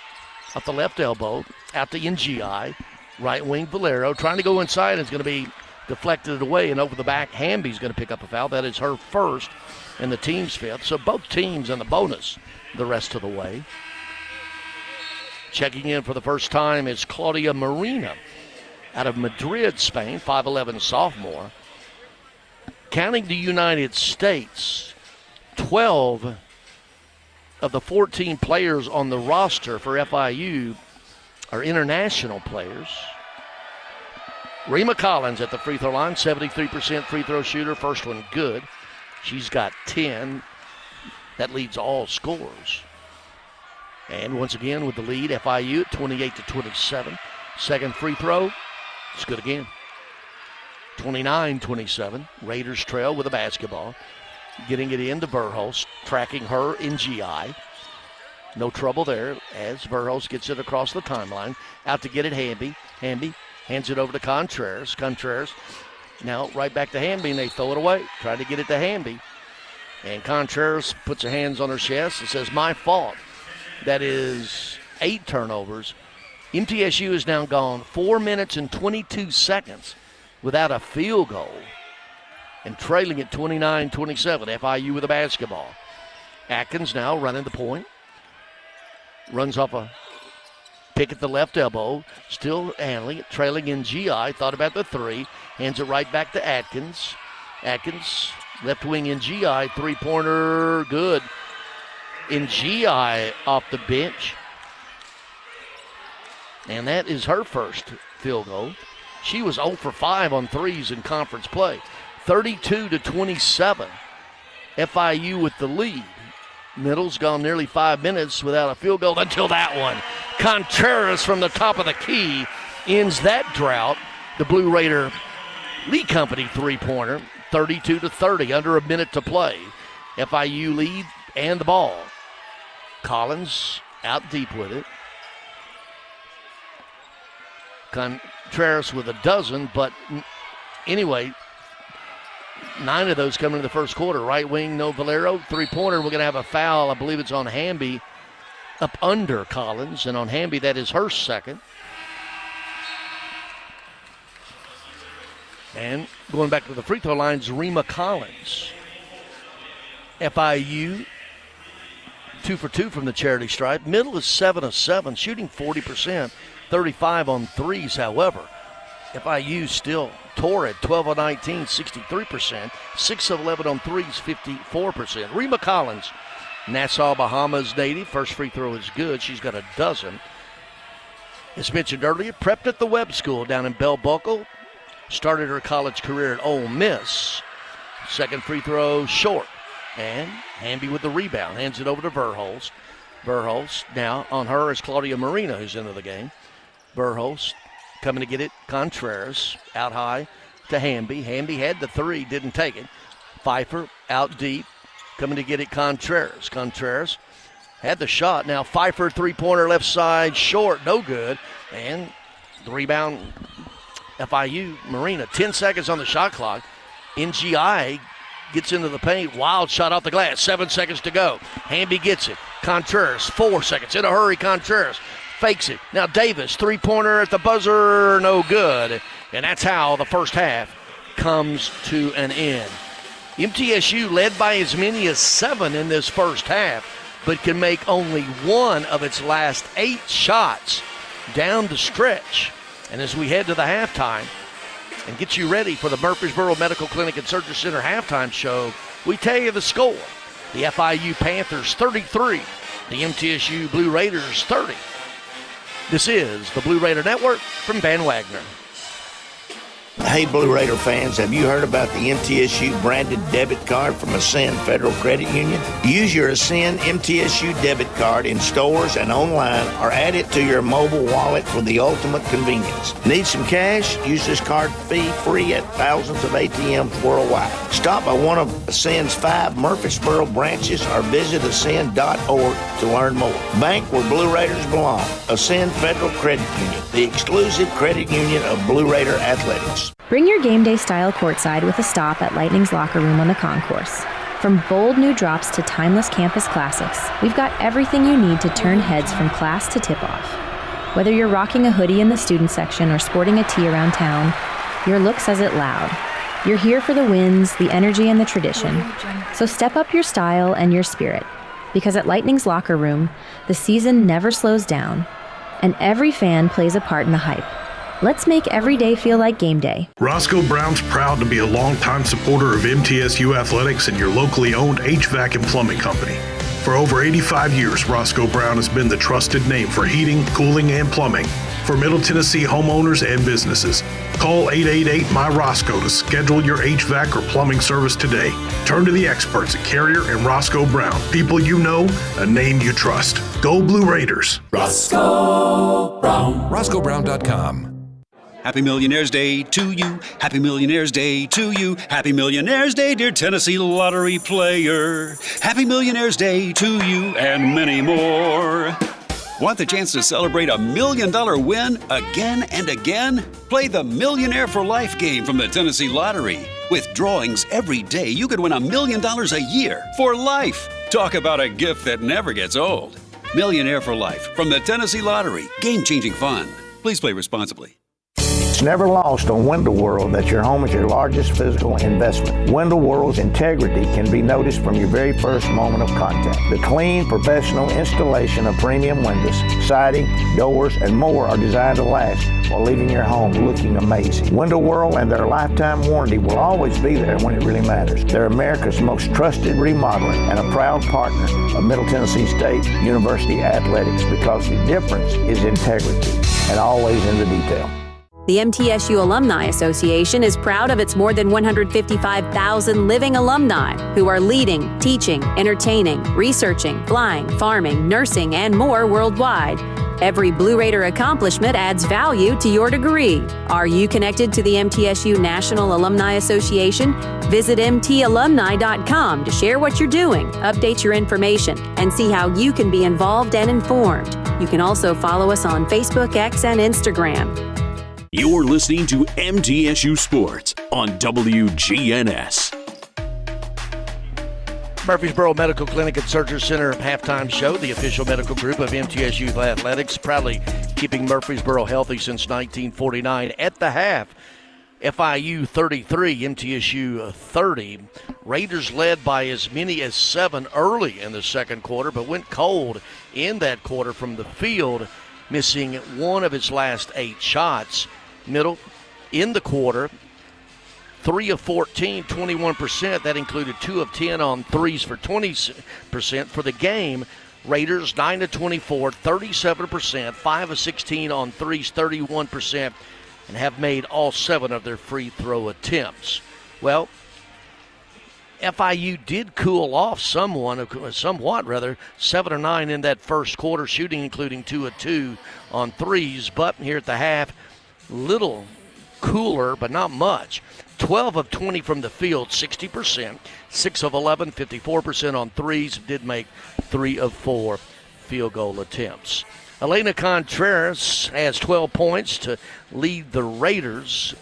off the left elbow, out to NGI. Right wing Valero trying to go inside, and it's going to be deflected away, and over the back, Hamby's going to pick up a foul. That is her first and the team's 5th. So both teams in the bonus the rest of the way. Checking in for the first time is Claudia Marina out of Madrid, Spain, 5'11 sophomore. Counting the United States, 12 of the 14 players on the roster for FIU are international players. Rima Collins at the free throw line, 73% free throw shooter. First one good. She's got 10. That leads all scorers. And once again with the lead, FIU at 28-27. Second free throw, it's good again. 29-27. Raiders trail with a basketball. Getting it into Verhulst, tracking her in GI. No trouble there as Verhulst gets it across the timeline. Out to get it, Hamby. Hamby hands it over to Contreras. Contreras now right back to Hamby, and they throw it away. Trying to get it to Hamby. And Contreras puts her hands on her chest and says, my fault. That is 8 turnovers. MTSU has now gone 4 minutes and 22 seconds without a field goal and trailing at 29-27. FIU with a basketball. Atkins now running the point. Runs off a pick at the left elbow. Still handling it, trailing in GI. Thought about the three. Hands it right back to Atkins. Atkins, left wing in GI. Three-pointer, good. In GI off the bench. And that is her first field goal. She was 0 for 5 on threes in conference play. 32-27. FIU with the lead. Middle's gone nearly 5 minutes without a field goal until that one. Contreras from the top of the key ends that drought. The Blue Raider Lee Company three-pointer, 32-30, under a minute to play. FIU lead and the ball. Collins out deep with it. Contreras with a dozen, but anyway, 9 of those coming in the first quarter. Right wing, no Valero. Three-pointer, we're going to have a foul. I believe it's on Hamby up under Collins, and on Hamby, that is her second. And going back to the free throw lines, Rima Collins. FIU 2 for 2 from the charity stripe. Middle is 7 of 7, shooting 40%, 35 on threes, however. FIU still torrid, 12 of 19, 63%, 6 of 11 on threes, 54%. Rima Collins, Nassau, Bahamas native. First free throw is good. She's got a dozen. As mentioned earlier, prepped at the Webb School down in Bell Buckle. Started her college career at Ole Miss. Second free throw short. And Hamby with the rebound. Hands it over to Verhulst. Verhulst now on her is Claudia Marina, who's into the game. Verhulst coming to get it. Contreras out high to Hamby. Hamby had the three, didn't take it. Pfeiffer out deep, coming to get it. Contreras. Contreras had the shot. Now Pfeiffer three-pointer left side, short, no good. And the rebound, FIU, Marina. 10 seconds on the shot clock. NGI gets into the paint. Wild shot off the glass. 7 seconds to go. Hamby gets it. Contreras, 4 seconds. In a hurry, Contreras fakes it. Now Davis, three-pointer at the buzzer, no good. And that's how the first half comes to an end. MTSU led by as many as 7 in this first half, but can make only 1 of its last 8 shots down the stretch. And as we head to the halftime and get you ready for the Murfreesboro Medical Clinic and Surgery Center halftime show, we tell you the score. The FIU Panthers 33, the MTSU Blue Raiders 30. This is the Blue Raider Network from Van Wagner. Hey, Blue Raider fans, have you heard about the MTSU branded debit card from Ascend Federal Credit Union? Use your Ascend MTSU debit card in stores and online, or add it to your mobile wallet for the ultimate convenience. Need some cash? Use this card fee-free at thousands of ATMs worldwide. Stop by one of Ascend's 5 Murfreesboro branches or visit ascend.org to learn more. Bank where Blue Raiders belong. Ascend Federal Credit Union, the exclusive credit union of Blue Raider Athletics. Bring your game day style courtside with a stop at Lightning's locker room on the concourse. From bold new drops to timeless campus classics, we've got everything you need to turn heads from class to tip-off. Whether you're rocking a hoodie in the student section or sporting a tee around town, your look says it loud. You're here for the wins, the energy, and the tradition. So step up your style and your spirit, because at Lightning's locker room, the season never slows down, and every fan plays a part in the hype. Let's make every day feel like game day. Roscoe Brown's proud to be a longtime supporter of MTSU athletics and your locally owned HVAC and plumbing company. For over 85 years, Roscoe Brown has been the trusted name for heating, cooling, and plumbing for Middle Tennessee homeowners and businesses. Call 888-MY-ROSCOE to schedule your HVAC or plumbing service today. Turn to the experts at Carrier and Roscoe Brown. People you know, a name you trust. Go Blue Raiders. Roscoe Brown. RoscoeBrown.com. Happy Millionaire's Day to you. Happy Millionaire's Day to you. Happy Millionaire's Day, dear Tennessee lottery player. Happy Millionaire's Day to you and many more. Want the chance to celebrate $1 million win again and again? Play the Millionaire for Life game from the Tennessee Lottery. With drawings every day, you could win $1 million a year for life. Talk about a gift that never gets old. Millionaire for Life from the Tennessee Lottery. Game-changing fun. Please play responsibly. It's never lost on Window World that your home is your largest physical investment. Window World's integrity can be noticed from your very first moment of contact. The clean, professional installation of premium windows, siding, doors, and more are designed to last while leaving your home looking amazing. Window World and their lifetime warranty will always be there when it really matters. They're America's most trusted remodeler and a proud partner of Middle Tennessee State University Athletics because the difference is integrity and always in the detail. The MTSU Alumni Association is proud of its more than 155,000 living alumni who are leading, teaching, entertaining, researching, flying, farming, nursing, and more worldwide. Every Blue Raider accomplishment adds value to your degree. Are you connected to the MTSU National Alumni Association? Visit mtalumni.com to share what you're doing, update your information, and see how you can be involved and informed. You can also follow us on Facebook, X, and Instagram. You're listening to MTSU Sports on WGNS. Murfreesboro Medical Clinic and Surgery Center halftime show, the official medical group of MTSU Athletics, proudly keeping Murfreesboro healthy since 1949. At the half, FIU 33, MTSU 30. Raiders led by as many as 7 early in the second quarter, but went cold in that quarter from the field, missing one of its last 8 shots. Middle in the quarter, 3 of 14, 21%. That included 2 of 10 on threes for 20%. For the game, Raiders 9 of 24, 37%, 5 of 16 on threes, 31%, and have made all 7 of their free throw attempts. Well, FIU did cool off somewhat, 7 or 9 in that first quarter, shooting including 2 of 2 on threes. But here at the half, little cooler, but not much. 12 of 20 from the field, 60%. 6 of 11, 54% on threes. Did make 3 of 4 field goal attempts. Elena Contreras has 12 points to lead the Raiders.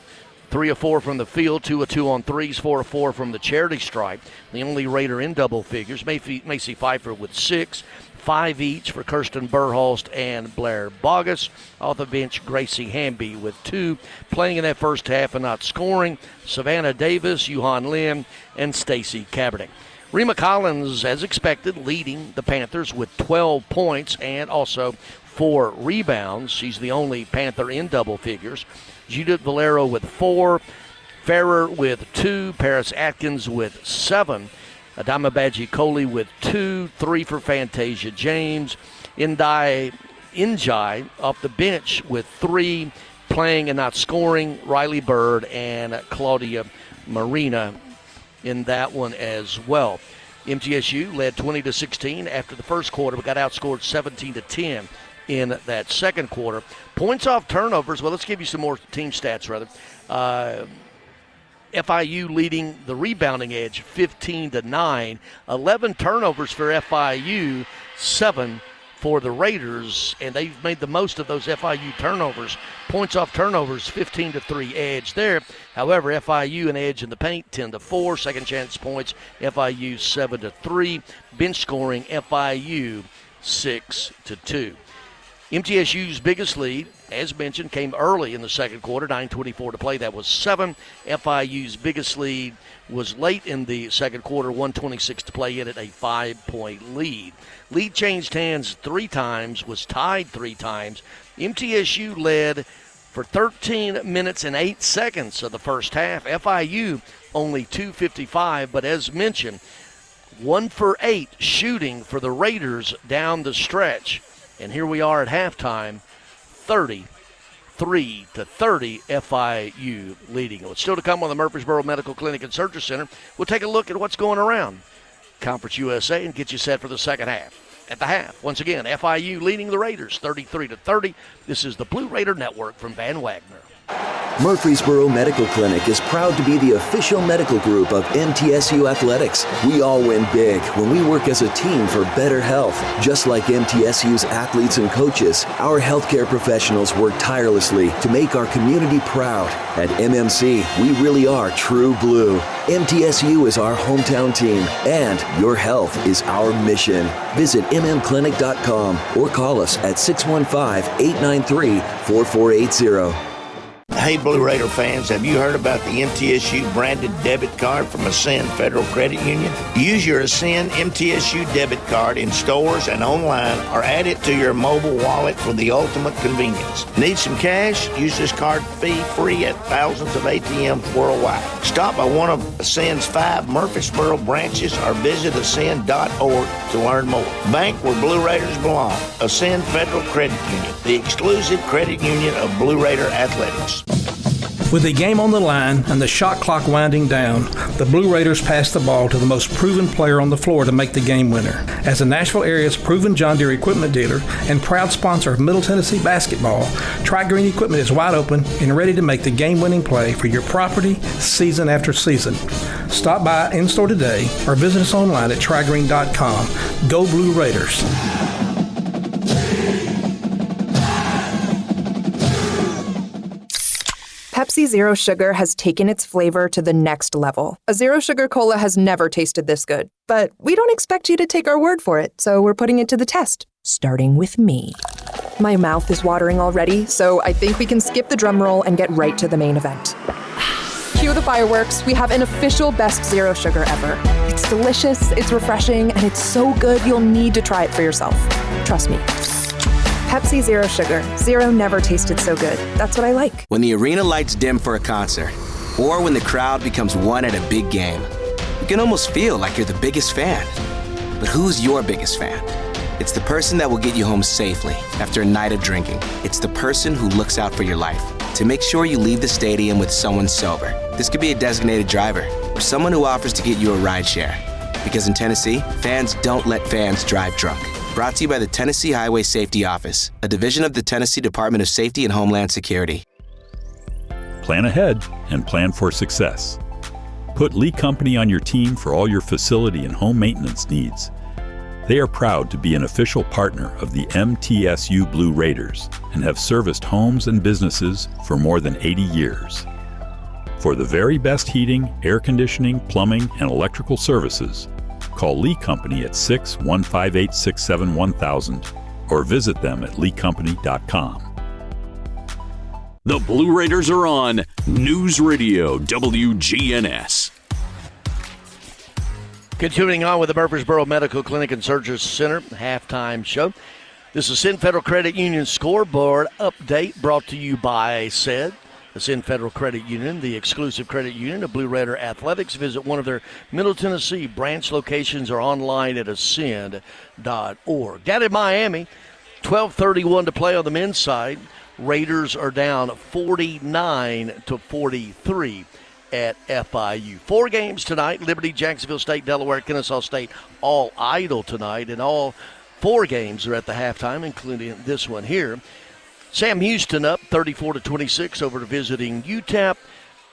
3 of 4 from the field, 2 of 2 on threes, 4 of 4 from the charity stripe. The only Raider in double figures. Macy Pfeiffer with 6. 5 each for Kirsten Burholst and Blair Bogus. Off the bench, Gracie Hamby with 2. Playing in that first half and not scoring, Savannah Davis, Yuhan Lin, and Stacy Kaepernick. Rima Collins, as expected, leading the Panthers with 12 points and also 4 rebounds. She's the only Panther in double figures. Judith Valero with 4. Ferrer with 2. Paris Atkins with 7. Adama Badji Coley with 2, 3 for Fantasia James. Njai off the bench with 3, playing and not scoring. Riley Bird and Claudia Marina in that one as well. MTSU led 20-16 after the first quarter, but got outscored 17-10 in that second quarter. Points off turnovers, well, let's give you some more team stats, rather. FIU leading the rebounding edge 15-9. 11 turnovers for FIU, 7 for the Raiders, and they've made the most of those FIU turnovers. Points off turnovers, 15-3 edge there. However, FIU an edge in the paint, 10-4. Second chance points, FIU 7-3. Bench scoring, FIU 6-2. MTSU's biggest lead, as mentioned, came early in the second quarter, 9:24 to play. That was 7. FIU's biggest lead was late in the second quarter, 1:26 to play in it, a 5-point lead. Lead changed hands 3 times, was tied 3 times. MTSU led For 13 minutes and 8 seconds of the first half, FIU only 255, but as mentioned, 1 for 8 shooting for the Raiders down the stretch. And here we are at halftime, 33-30, FIU leading. It's still to come on the Murfreesboro Medical Clinic and Surgery Center. We'll take a look at what's going around Conference USA and get you set for the second half. At the half, once again, FIU leading the Raiders 33-30. This is the Blue Raider Network from Van Wagner. Murfreesboro Medical Clinic is proud to be the official medical group of MTSU Athletics. We all win big when we work as a team for better health. Just like MTSU's athletes and coaches, our healthcare professionals work tirelessly to make our community proud. At MMC, we really are true blue. MTSU is our hometown team, and your health is our mission. Visit mmclinic.com or call us at 615-893-4480. Hey, Blue Raider fans, have you heard about the MTSU branded debit card from Ascend Federal Credit Union? Use your Ascend MTSU debit card in stores and online, or add it to your mobile wallet for the ultimate convenience. Need some cash? Use this card fee-free at thousands of ATMs worldwide. Stop by one of Ascend's 5 Murfreesboro branches or visit ascend.org to learn more. Bank where Blue Raiders belong. Ascend Federal Credit Union, the exclusive credit union of Blue Raider Athletics. With the game on the line and the shot clock winding down, the Blue Raiders pass the ball to the most proven player on the floor to make the game winner. As the Nashville area's proven John Deere equipment dealer and proud sponsor of Middle Tennessee basketball, Tri-Green Equipment is wide open and ready to make the game-winning play for your property season after season. Stop by in-store today or visit us online at trigreen.com. Go Blue Raiders. Pepsi Zero Sugar has taken its flavor to the next level. A Zero Sugar Cola has never tasted this good. But we don't expect you to take our word for it, so we're putting it to the test, starting with me. My mouth is watering already, so I think we can skip the drum roll and get right to the main event. Cue the fireworks. We have an official best Zero Sugar ever. It's delicious, it's refreshing, and it's so good you'll need to try it for yourself. Trust me. Pepsi Zero Sugar. Zero never tasted so good. That's what I like. When the arena lights dim for a concert, or when the crowd becomes one at a big game, you can almost feel like you're the biggest fan. But who's your biggest fan? It's the person that will get you home safely after a night of drinking. It's the person who looks out for your life to make sure you leave the stadium with someone sober. This could be a designated driver or someone who offers to get you a ride share. Because in Tennessee, fans don't let fans drive drunk. Brought to you by the Tennessee Highway Safety Office, a division of the Tennessee Department of Safety and Homeland Security. Plan ahead and plan for success. Put Lee Company on your team for all your facility and home maintenance needs. They are proud to be an official partner of the MTSU Blue Raiders and have serviced homes and businesses for more than 80 years. For the very best heating, air conditioning, plumbing, and electrical services, call Lee Company at 615-867-1000 or visit them at leecompany.com. The Blue Raiders are on News Radio WGNS. Continuing on with the Murfreesboro Medical Clinic and Surgery Center halftime show. This is Ascend Federal Credit Union scoreboard update brought to you by SED. Ascend Federal Credit Union, the exclusive credit union of Blue Raider Athletics. Visit one of their Middle Tennessee branch locations or online at ascend.org. Down in Miami, 12:31 to play on the men's side. Raiders are down 49-43 at FIU. 4 games tonight. Liberty, Jacksonville State, Delaware, Kennesaw State, all idle tonight. And all 4 games are at the halftime, including this one here. Sam Houston up 34-26 over to visiting UTEP.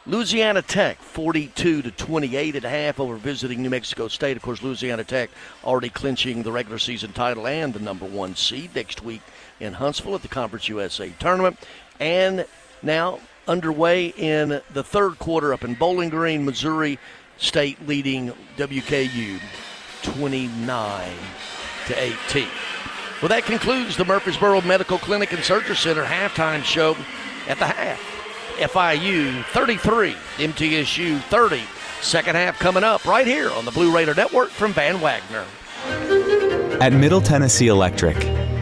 Louisiana Tech 42-28 at half over visiting New Mexico State. Of course, Louisiana Tech already clinching the regular season title and the number 1 seed next week in Huntsville at the Conference USA tournament. And now underway in the third quarter up in Bowling Green, Missouri State leading WKU 29-18. Well, that concludes the Murfreesboro Medical Clinic and Surgery Center halftime show at the half. FIU 33, MTSU 30. Second half coming up right here on the Blue Raider Network from Van Wagner. At Middle Tennessee Electric,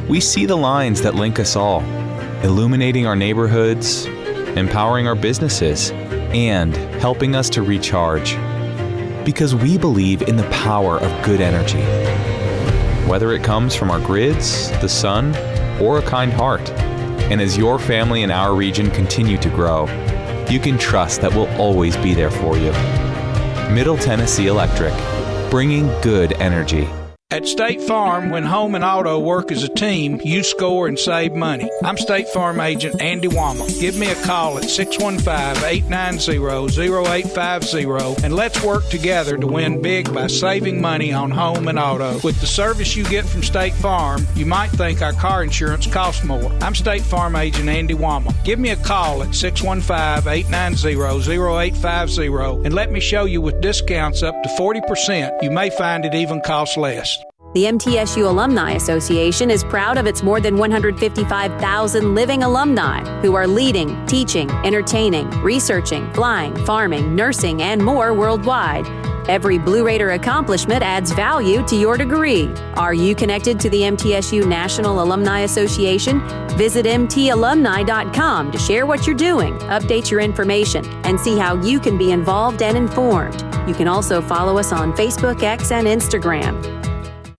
we see the lines that link us all. illuminating our neighborhoods, empowering our businesses, and helping us to recharge. Because we believe in the power of good energy. Whether it comes from our grids, the sun, or a kind heart. And as your family and our region continue to grow, you can trust that we'll always be there for you. Middle Tennessee Electric, bringing good energy. At State Farm, when home and auto work as a team, you score and save money. I'm State Farm agent Andy Wama. Give me a call at 615-890-0850 and let's work together to win big by saving money on home and auto. With the service you get from State Farm, you might think our car insurance costs more. I'm State Farm agent Andy Wama. Give me a call at 615-890-0850 and let me show you with discounts up to 40%. You may find it even costs less. The MTSU Alumni Association is proud of its more than 155,000 living alumni who are leading, teaching, entertaining, researching, flying, farming, nursing, and more worldwide. Every Blue Raider accomplishment adds value to your degree. Are you connected to the MTSU National Alumni Association? Visit mtalumni.com to share what you're doing, update your information, and see how you can be involved and informed. You can also follow us on Facebook, X, and Instagram.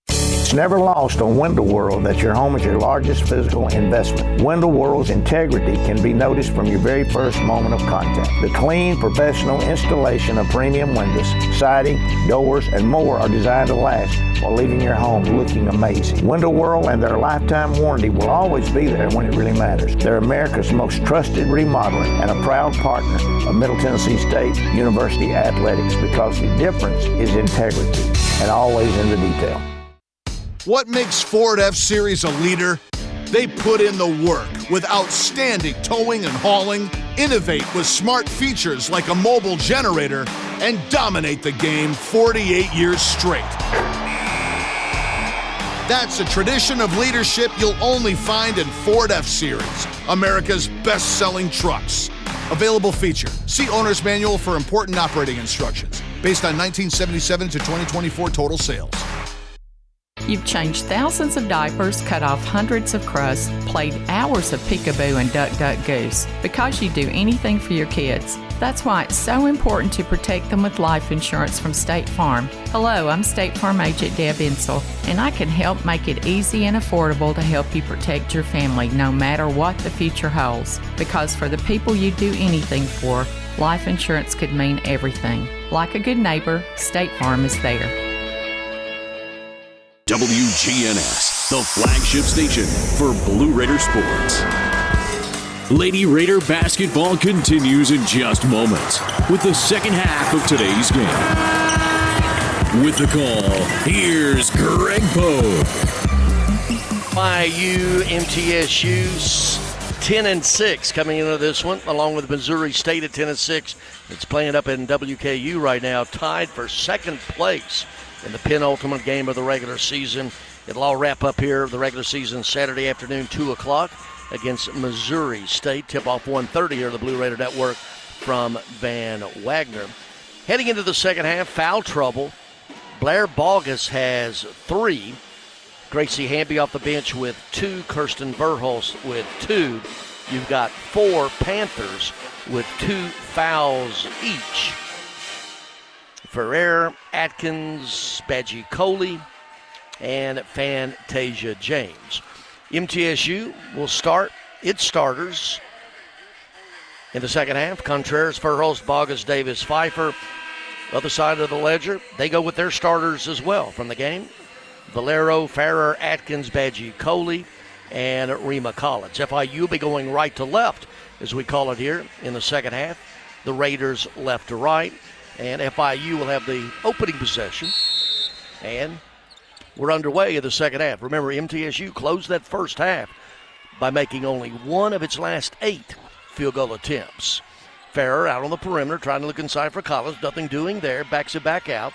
It's never lost on Window World that your home is your largest physical investment. Window World's integrity can be noticed from your very first moment of contact. The clean, professional installation of premium windows, siding, doors, and more are designed to last while leaving your home looking amazing. Window World and their lifetime warranty will always be there when it really matters. They're America's most trusted remodeler and a proud partner of Middle Tennessee State University Athletics because the difference is integrity and always in the detail. What makes Ford F-Series a leader? They put in the work with outstanding towing and hauling, innovate with smart features like a mobile generator, and dominate the game 48 years straight. That's a tradition of leadership you'll only find in Ford F-Series, America's best-selling trucks. Available feature. See Owner's Manual for important operating instructions. Based on 1977 to 2024 total sales. You've changed thousands of diapers, cut off hundreds of crusts, played hours of peekaboo and duck, duck, goose because you do anything for your kids. That's why it's so important to protect them with life insurance from State Farm. Hello, I'm State Farm agent Deb Insel, and I can help make it easy and affordable to help you protect your family no matter what the future holds. Because for the people you do anything for, life insurance could mean everything. Like a good neighbor, State Farm is there. WGNS, the flagship station for Blue Raider sports. Lady Raider basketball continues in just moments with the second half of today's game. With the call, here's Greg Poe. FIU, MTSU, 10-6 coming into this one, along with Missouri State at 10-6. It's playing up in WKU right now, tied for second place in the penultimate game of the regular season. It'll all wrap up here, the regular season, Saturday afternoon, 2 o'clock against Missouri State. Tip-off 1:30 here on the Blue Raider Network from Van Wagner. Heading into the second half, foul trouble. Blair Bogus has 3. Gracie Hamby off the bench with 2. Kirsten Verhulst with 2. You've got 4 Panthers with 2 fouls each. Ferrer, Atkins, Badgie Coley, and Fantasia James. MTSU will start its starters in the second half. Contreras, Verhulst, Bogus, Davis, Pfeiffer. Other side of the ledger, they go with their starters as well from the game. Valero, Ferrer, Atkins, Badgie Coley, and Rima Collins. FIU will be going right to left, as we call it here, in the second half. The Raiders left to right. And FIU will have the opening possession. And we're underway in the second half. Remember, MTSU closed that first half by making only 1 of its last 8 field goal attempts. Ferrer out on the perimeter, trying to look inside for Collins. Nothing doing there. Backs it back out.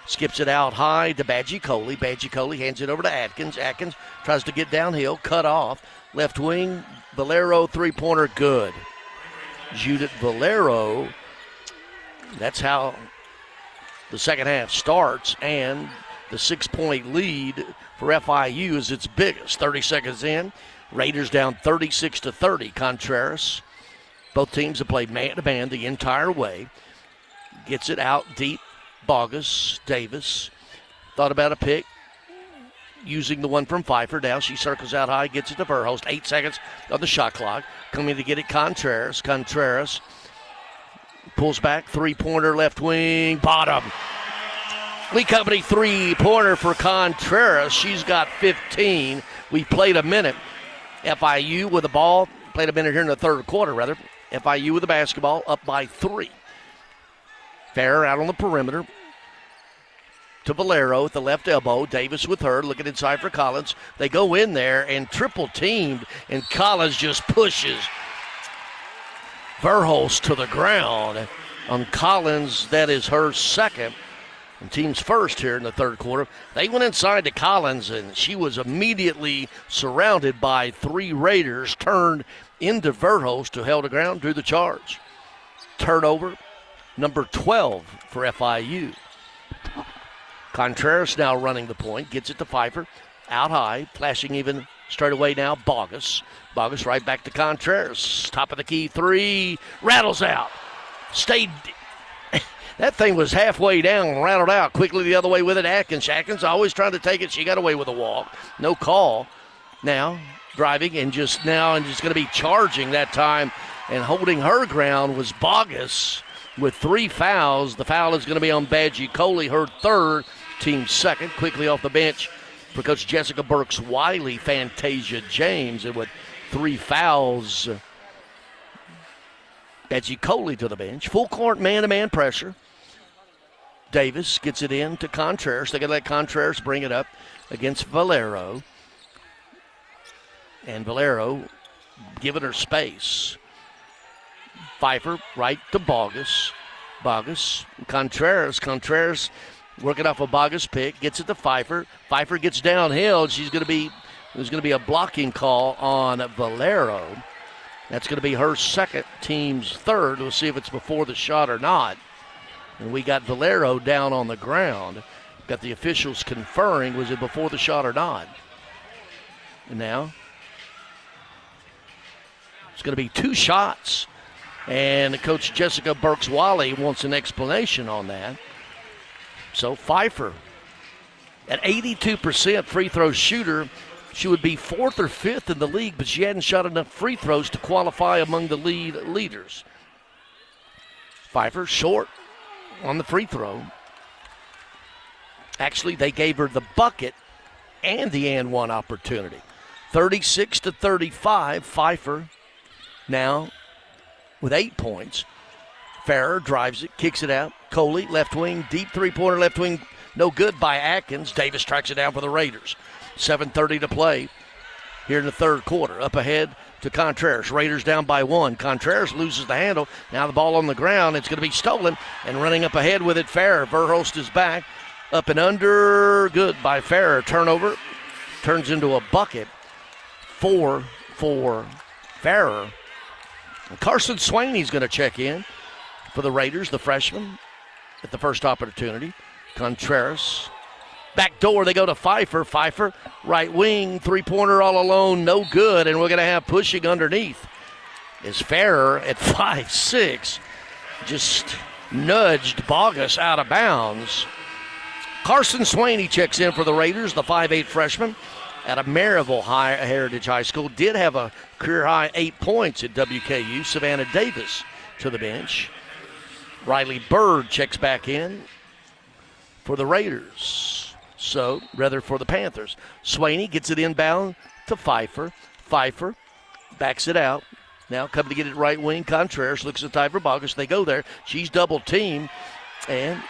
Skips it out high to Badgie Coley. Badgie Coley hands it over to Atkins. Atkins tries to get downhill, cut off. Left wing, Valero, three-pointer, good. Judith Valero. That's how the second half starts, and The 6-point lead for FIU is its biggest. 30 seconds in, Raiders down 36-30. Contreras, both teams have played man-to-man the entire way. Gets it out deep. Bogus, Davis, thought about a pick, using the one from Pfeiffer. Now she circles out high, gets it to Verhulst. 8 seconds on the shot clock. Coming to get it, Contreras. Contreras pulls back, three-pointer left wing, bottom. Lee Company three-pointer for Contreras. She's got 15. We played a minute. FIU with the ball. Played a minute here in the third quarter, rather. FIU with the basketball, up by 3. Fair out on the perimeter to Valero at the left elbow. Davis with her, looking inside for Collins. They go in there and triple teamed, and Collins just pushes Verhulst to the ground. On Collins, that is her second, and team's first here in the third quarter. They went inside to Collins, and she was immediately surrounded by 3 Raiders, turned into Verhulst, who held the ground, drew the charge. Turnover, number 12 for FIU. Contreras now running the point, gets it to Pfeiffer, out high, flashing even straight away now, Bogus. Bogus right back to Contreras, top of the key, 3, rattles out. Stayed, that thing was halfway down, rattled out, quickly the other way with it, Atkins. Atkins always trying to take it, she got away with a walk, no call. Now, driving and just going to be charging that time, and holding her ground was Bogus with 3 fouls. The foul is going to be on Badgie Coley, her third, team second. Quickly off the bench for Coach Jessica Burks-Wiley, Fantasia James, and with 3 fouls, Badgie Coley to the bench. Full court man-to-man pressure. Davis gets it in to Contreras. They're going to let Contreras bring it up against Valero. And Valero giving her space. Pfeiffer right to Bogus. Bogus, Contreras working off a Bogus pick, gets it to Pfeiffer. Pfeiffer gets downhill. There's going to be a blocking call on Valero. That's going to be her second, team's third. We'll see if it's before the shot or not. And we got Valero down on the ground. Got the officials conferring, was it before the shot or not? And now it's going to be 2 shots. And Coach Jessica Burks-Wiley wants an explanation on that. So Pfeiffer, at 82% free throw shooter, she would be 4th or 5th in the league, but she hadn't shot enough free throws to qualify among the leaders. Pfeiffer short on the free throw. Actually, they gave her the bucket and the and one opportunity. 36-35, Pfeiffer now with 8 points. Farrer drives it, kicks it out. Coley, left wing, deep three-pointer left wing, no good by Atkins. Davis tracks it down for the Raiders. 7:30 to play here in the third quarter. Up ahead to Contreras. Raiders down by 1. Contreras loses the handle. Now the ball on the ground. It's going to be stolen. And running up ahead with it, Farrer. Verhulst is back. Up and under. Good by Farrer. Turnover. Turns into a bucket. 4 for Farrer. And Carson Swaney's going to check in for the Raiders, the freshman, at the first opportunity. Contreras. Back door, they go to Pfeiffer. Pfeiffer, right wing, three-pointer all alone, no good, and we're going to have pushing underneath. Is Farrer at 5'6", just nudged Bogus out of bounds. Carson Swaney checks in for the Raiders, the 5'8" freshman at a Maryville Heritage High School. Did have a career-high 8 points at WKU. Savannah Davis to the bench. Riley Bird checks back in for the Raiders. So, rather for the Panthers. Swaney gets it inbound to Pfeiffer. Pfeiffer backs it out. Now coming to get it right wing. Contreras looks at Tyver Bogus. They go there. She's double teamed and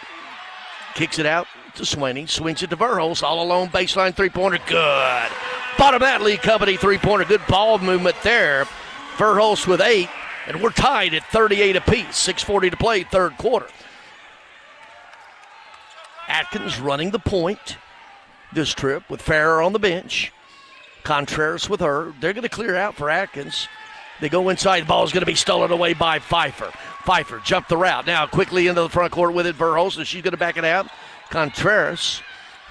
kicks it out to Swaney. Swings it to Verhulst. All alone baseline three-pointer. Good. Bottom of that, Lee Company three-pointer. Good ball movement there. Verhulst with 8. And we're tied at 38 apiece. 6:40 to play, third quarter. Atkins running the point this trip with Farrer on the bench. Contreras with her. They're going to clear out for Atkins. They go inside. The ball is going to be stolen away by Pfeiffer. Pfeiffer jumped the route. Now quickly into the front court with it. Verhulst, and she's going to back it out. Contreras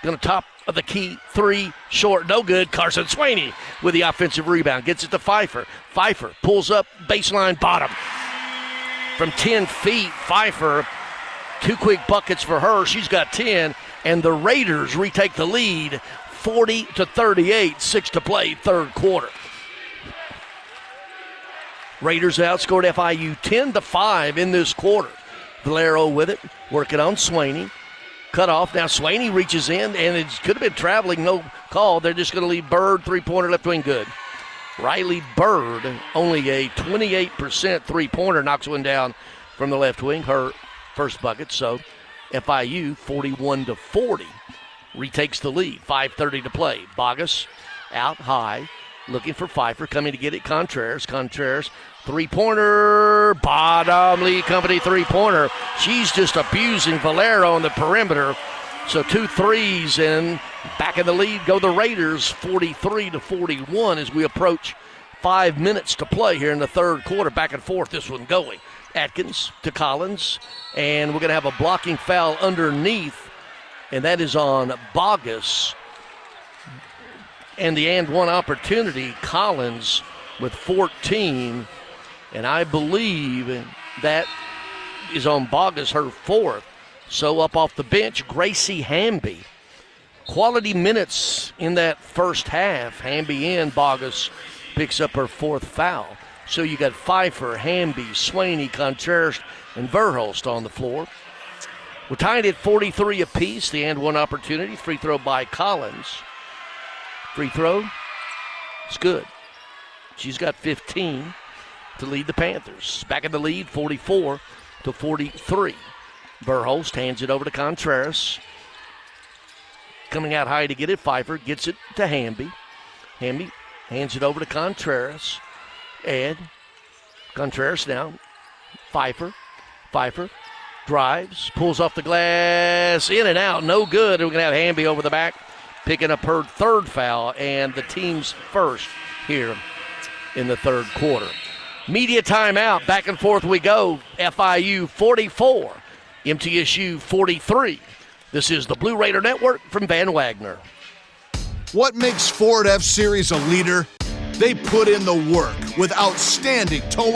Going to top of the key, 3, short, no good. Carson Swaney with the offensive rebound. Gets it to Pfeiffer. Pfeiffer pulls up, baseline bottom. From 10 feet, Pfeiffer, 2 quick buckets for her. She's got 10, and the Raiders retake the lead 40-38, 6 to play, third quarter. Raiders outscored FIU 10-5 in this quarter. Valero with it, working on Swaney. Cut off. Now Swaney reaches in, and it could have been traveling, no call. They're just going to leave Bird, three-pointer, left wing, good. Riley Bird, only a 28% three-pointer, knocks one down from the left wing, her first bucket. So FIU 41-40 retakes the lead. 5:30 to play. Bogus out high, looking for Pfeiffer, coming to get it. Contreras, three-pointer, bottom, Lee Company three-pointer. She's just abusing Valero on the perimeter. So 2 threes, and back in the lead go the Raiders, 43-41 as we approach 5 minutes to play here in the third quarter. Back and forth, this one going. Atkins to Collins, and we're going to have a blocking foul underneath, and that is on Bogus. And the and one opportunity, Collins with 14, and I believe that is on Bogus, her fourth. So up off the bench, Gracie Hamby. Quality minutes in that first half. Hamby in, Bogus picks up her fourth foul. So you got Pfeiffer, Hamby, Swaney, Contreras, and Verhulst on the floor. We're tied at 43 apiece. The and one opportunity. Free throw by Collins. Free throw. It's good. She's got 15 to lead the Panthers. Back in the lead, 44-43. Verhulst hands it over to Contreras. Coming out high to get it, Pfeiffer gets it to Hamby. Hamby hands it over to Contreras. And Contreras now. Pfeiffer drives, pulls off the glass, in and out, no good. We're going to have Hamby over the back, picking up her third foul and the team's first here in the third quarter. Media timeout, back and forth we go. FIU 44, MTSU 43. This is the Blue Raider Network from Van Wagner. What makes Ford F-Series a leader? They put in the work with outstanding towing.